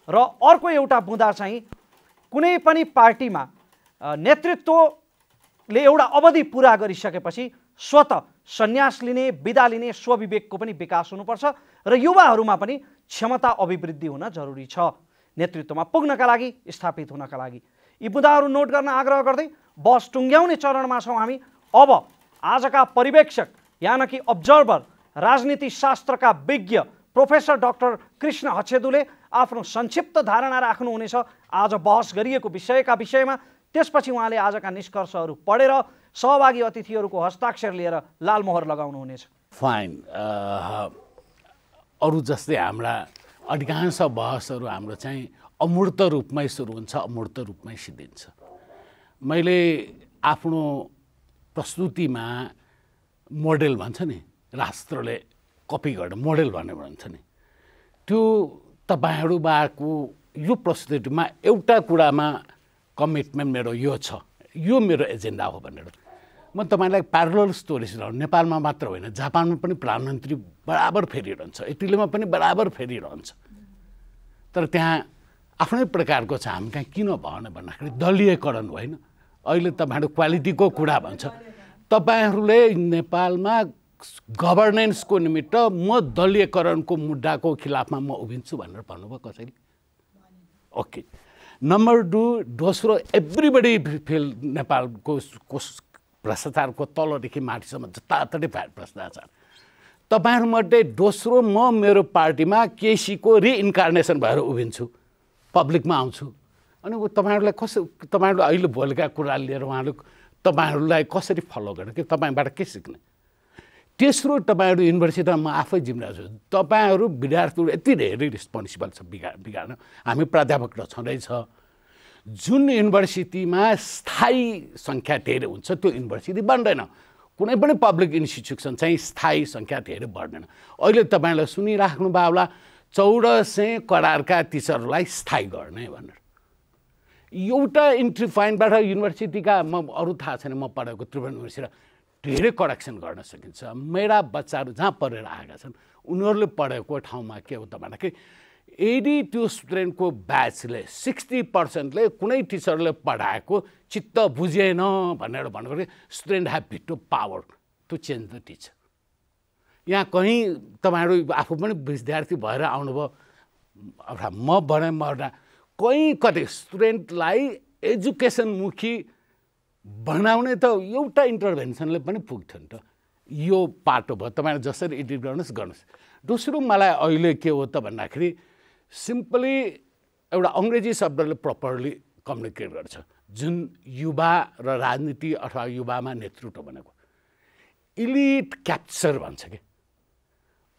र अर्को एउटा बुँदा चाहिँ कुनै पनि पार्टीमा नेतृत्वले एउटा अवधि पुरा गरिसकेपछि स्वतः सन्यास लिने, बिदा लिने स्वविवेकको पनि विकास हुनुपर्छ र युवाहरूमा पनि क्षमता अभिवृद्धि हुन जरुरी छ नेतृत्वमा पुग्नका लागि, स्थापित हुनका लागि। यी बुँदाहरू नोट गर्न आग्रह गर्दै बहस टुङ्ग्याउने चरणमा छौँ हामी। अब आजका पर्यवेक्षक यानि कि अब्जर्भर, राजनीति शास्त्रका विज्ञ प्रोफेसर डाक्टर कृष्ण हच्छेदुले आफ्नो संक्षिप्त धारणा राख्नुहुनेछ आज बहस गरिएको विषयका विषयमा। त्यसपछि उहाँले आजका निष्कर्षहरू पढेर सहभागी अतिथिहरूको हस्ताक्षर लिएर लालमोहर लगाउनुहुनेछ। फाइन। अरू जस्तै हाम्रा अधिकांश बहसहरू हाम्रो चाहिँ अमूर्त रूपमै सुरु हुन्छ, अमूर्त रूपमै सिद्धिन्छ। मैले आफ्नो प्रस्तुतिमा मोडेल भन्छ नि, राष्ट्रले कपी गर्ने मोडेल भनेर भन्छ नि, त्यो तपाईँहरूबाको यो प्रस्तुतिमा एउटा कुरामा कमिटमेन्ट मेरो यो छ, यो मेरो एजेन्डा हो भनेर म तपाईँलाई प्यारलल स्टोरिज रहन्छ। नेपालमा मात्र होइन, जापानमा पनि प्रधानमन्त्री बराबर फेरिरहन्छ, इटलीमा पनि बराबर फेरिरहन्छ। तर त्यहाँ आफ्नै प्रकारको छ। हामी कहाँ किन भएन भन्दाखेरि दलीयकरण होइन। अहिले तपाईँहरू क्वालिटीको कुरा भन्छ, तपाईँहरूले नेपालमा गभर्नेन्सको निमित्त म दलीयकरणको मुद्दाको खिलाफमा म उभिन्छु भनेर भन्नुभयो कसैले? ओके। नम्बर 2, दोस्रो, एभ्रिबडी फिल नेपालको भ्रष्टाचारको तलदेखि माथिसम्म जताततै भ्रष्टाचार। तपाईँहरूमध्ये दोस्रो, म मेरो पार्टीमा केसीको रिइन्कार्नेसन भएर उभिन्छु, पब्लिकमा आउँछु। अनि तपाईँहरूलाई तपाईँहरूले अहिले बोलेका कुरा लिएर उहाँले तपाईँहरूलाई कसरी फलो गर्ने, कि तपाईँबाट के सिक्ने? तेस्रो, तपाईँहरू युनिभर्सिटीमा म आफै जिम्मेवार छु। तपाईँहरू विद्यार्थीहरू यति धेरै रिस्पोन्सिबल छ बिगार्न। हामी प्राध्यापक र छँदैछ। जुन युनिभर्सिटीमा स्थायी सङ्ख्या धेरै हुन्छ त्यो युनिभर्सिटी बन्दैन। कुनै पनि पब्लिक इन्स्टिट्युसन चाहिँ स्थायी सङ्ख्या धेरै बढ्दैन। अहिले तपाईँलाई सुनिराख्नु भयो होला, 1400 करारका टिचरलाई स्थायी गर्ने भनेर। एउटा इन्ट्री फाइनबाट युनिभर्सिटीका म अरू थाहा छैन, म पढेको त्रिभुवन युनिभर्सिटी धेरै करेक्सन गर्न सकिन्छ। मेरा बच्चाहरू जहाँ पढेर आएका छन् उनीहरूले पढेको ठाउँमा के हो त भन्दाखेरि यदि त्यो स्टुडेन्टको ब्याचले 60%ले कुनै टिचरले पढाएको चित्त बुझेन भनेर भन्दाखेरि student have veto power to change the teacher. यहाँ कहीँ तपाईँहरू आफू पनि विद्यार्थी भएर आउनुभयो, अथवा म भने कहीँ कतै स्टुडेन्टलाई एजुकेसनमुखी बनाउने त एउटा इन्टरभेन्सनले पनि पुग्थ्यो नि त। यो पाटो भयो, तपाईँले जसरी एडिट गर्नुहोस्। दोस्रो, मलाई अहिले के हो त भन्दाखेरि सिम्पली एउटा अङ्ग्रेजी शब्दले प्रपरली कम्युनिकेट गर्छ, जुन युवा र राजनीति अथवा युवामा नेतृत्व भनेको इलिट क्याप्चर भन्छ कि।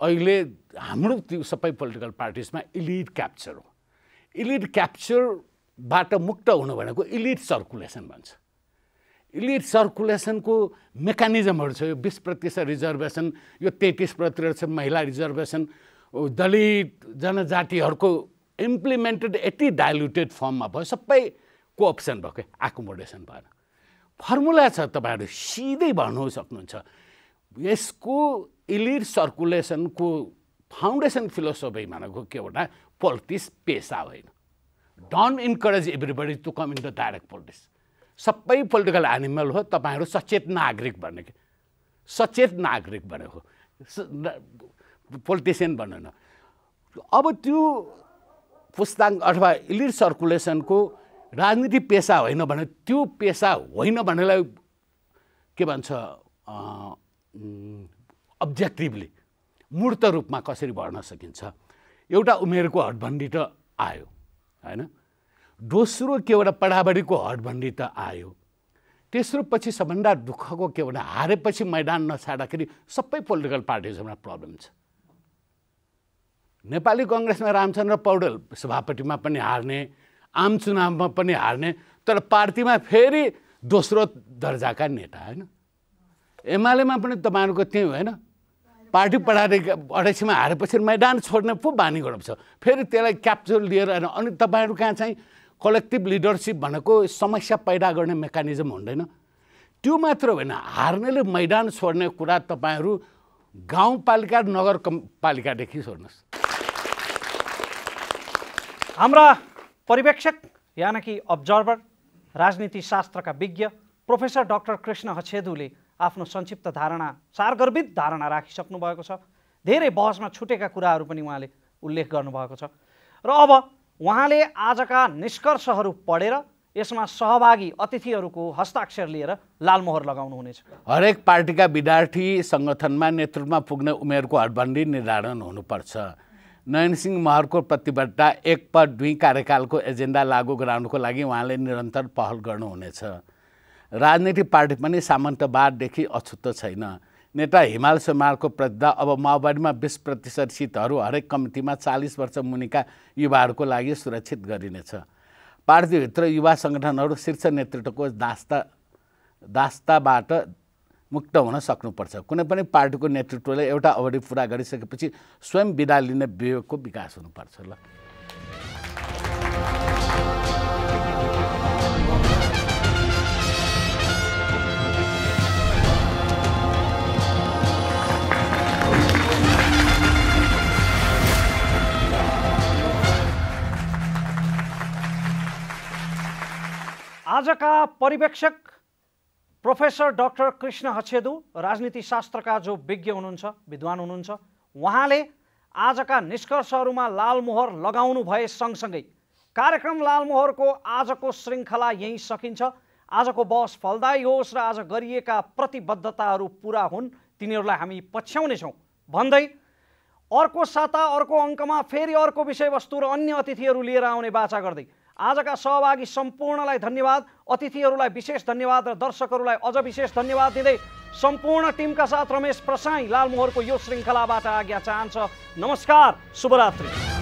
अहिले हाम्रो त्यो सबै पोलिटिकल पार्टिजमा इलिट क्याप्चर हो। इलिट क्याप्चरबाट मुक्त हुनु भनेको इलिट सर्कुलेसन भन्छ। इलिट सर्कुलेसनको मेकानिजमहरू छ। यो 20% रिजर्भेसन, यो 33% महिला रिजर्भेसन, दलित जनजातिहरूको इम्प्लिमेन्टेड यति डाइल्युटेड फर्ममा भयो, सबै कोअप्सन भयो, क्या एकोमोडेसन भएन। फर्मुला छ, तपाईँहरू सिधै भन्नु सक्नुहुन्छ। यसको इलिट सर्कुलेसनको फाउन्डेसन फिलोसफी भनेको के हो भने पोलिटिक्स पेसा होइन। Don't encourage everybody to come in the direct politics. सबै पोलिटिकल एनिमल हो, तपाईँहरू सचेत नागरिक बन्ने कि सचेत नागरिक बनेको, पोलिटिसियन बनेन। अब त्यो पुस्ताङ अथवा इलिट सर्कुलेसनको राजनीति पेसा होइन भने त्यो पेसा होइन भन्नेलाई के भन्छ अब्जेक्टिभली मूर्त रूपमा कसरी बढ्न सकिन्छ? एउटा उमेरको हटबन्दी त आयो होइन, दोस्रो के एउटा पढाबडीको हटबन्दी त आयो, तेस्रो पछि सबभन्दा दुःखको के भने हारेपछि मैदान नछाड्दाखेरि सबै पोलिटिकल पार्टिजमा प्रब्लम छ। नेपाली कङ्ग्रेसमा रामचन्द्र पौडेल सभापतिमा पनि हार्ने, आम चुनावमा पनि हार्ने, तर पार्टीमा फेरि दोस्रो दर्जाका नेता होइन। एमालेमा पनि तपाईँहरूको त्यही होइन, पार्टी अध्यक्षमा हारेपछि मैदान छोड्ने पो बानी गर्नुपर्छ, फेरि त्यसलाई क्याप्चर लिएर होइन। अनि तपाईँहरू कहाँ चाहिँ कलेक्टिभ लिडरसिप भनेको समस्या पैदा गर्ने मेकानिजम हुँदैन। त्यो मात्र होइन, हार्नेले मैदान छोड्ने कुरा तपाईँहरू गाउँपालिका नगरपालिकादेखि छोड्नुहोस्। हाम्रा पर्यवेक्षक यानि कि अब्जर्भर, राजनीति शास्त्रका विज्ञ प्रोफेसर डाक्टर कृष्ण हच्छेदुले आफ्नो संक्षिप्त धारणा, सारगर्भित धारणा राखिसक्नु भएको छ। धेरै बहसमा छुटेका कुराहरू पनि उहाँले उल्लेख गर्नुभएको छ र अब उहाँले आजका निष्कर्षहरू पढेर यसमा सहभागी अतिथिहरूको हस्ताक्षर लिएर लालमोहर लगाउनुहुनेछ। हरेक पार्टीका विद्यार्थी सङ्गठनमा नेतृत्वमा पुग्ने उमेरको हदबन्दी निर्धारण हुनुपर्छ। नयन सिंह महरको प्रतिबद्धता 1/2 कार्यकालको एजेन्डा लागू गराउनको लागि उहाँले निरन्तर पहल गर्नुहुनेछ। राजनीतिक पार्टी पनि सामन्तवाददेखि अछुत्त छैन। नेता हिमाल समालको प्रतिद्वन्द्विता अब माओवादीमा 20% सिटहरू हरेक कमिटीमा 40 वर्ष मुनिका युवाहरूको लागि सुरक्षित गरिनेछ। पार्टीभित्र युवा सङ्गठनहरू शीर्ष नेतृत्वको दास्ताबाट मुक्त हुन सक्नुपर्छ। कुनै पनि पार्टीको नेतृत्वले एउटा अवधि पुरा गरिसकेपछि स्वयं बिदा लिने विवेकको विकास हुनुपर्छ। ल आजका पर्यवेक्षक प्रोफेसर डाक्टर कृष्ण हच्छेदु राजनीतिशास्त्रका जो विज्ञ हुनुहुन्छ, विद्वान हुनुहुन्छ, उहाँले आजका निष्कर्षहरूमा लालमोहर लगाउनु भए सँगसँगै कार्यक्रम लालमोहरको आजको श्रृङ्खला यहीँ सकिन्छ। आजको बहस फलदायी होस् र आज गरिएका प्रतिबद्धताहरू पुरा हुन्, तिनीहरूलाई हामी पछ्याउनेछौँ भन्दै अर्को साता अर्को अङ्कमा फेरि अर्को विषयवस्तु र अन्य अतिथिहरू लिएर आउने बाचा गर्दै आजका सहभागी सम्पूर्णलाई धन्यवाद, अतिथिहरूलाई विशेष धन्यवाद र दर्शकहरूलाई अझ विशेष धन्यवाद दिँदै सम्पूर्ण टिमका साथ रमेश प्रसाई लालमोहरको यो श्रृङ्खलाबाट आज्ञा चाहन्छ। नमस्कार, शुभरात्रि।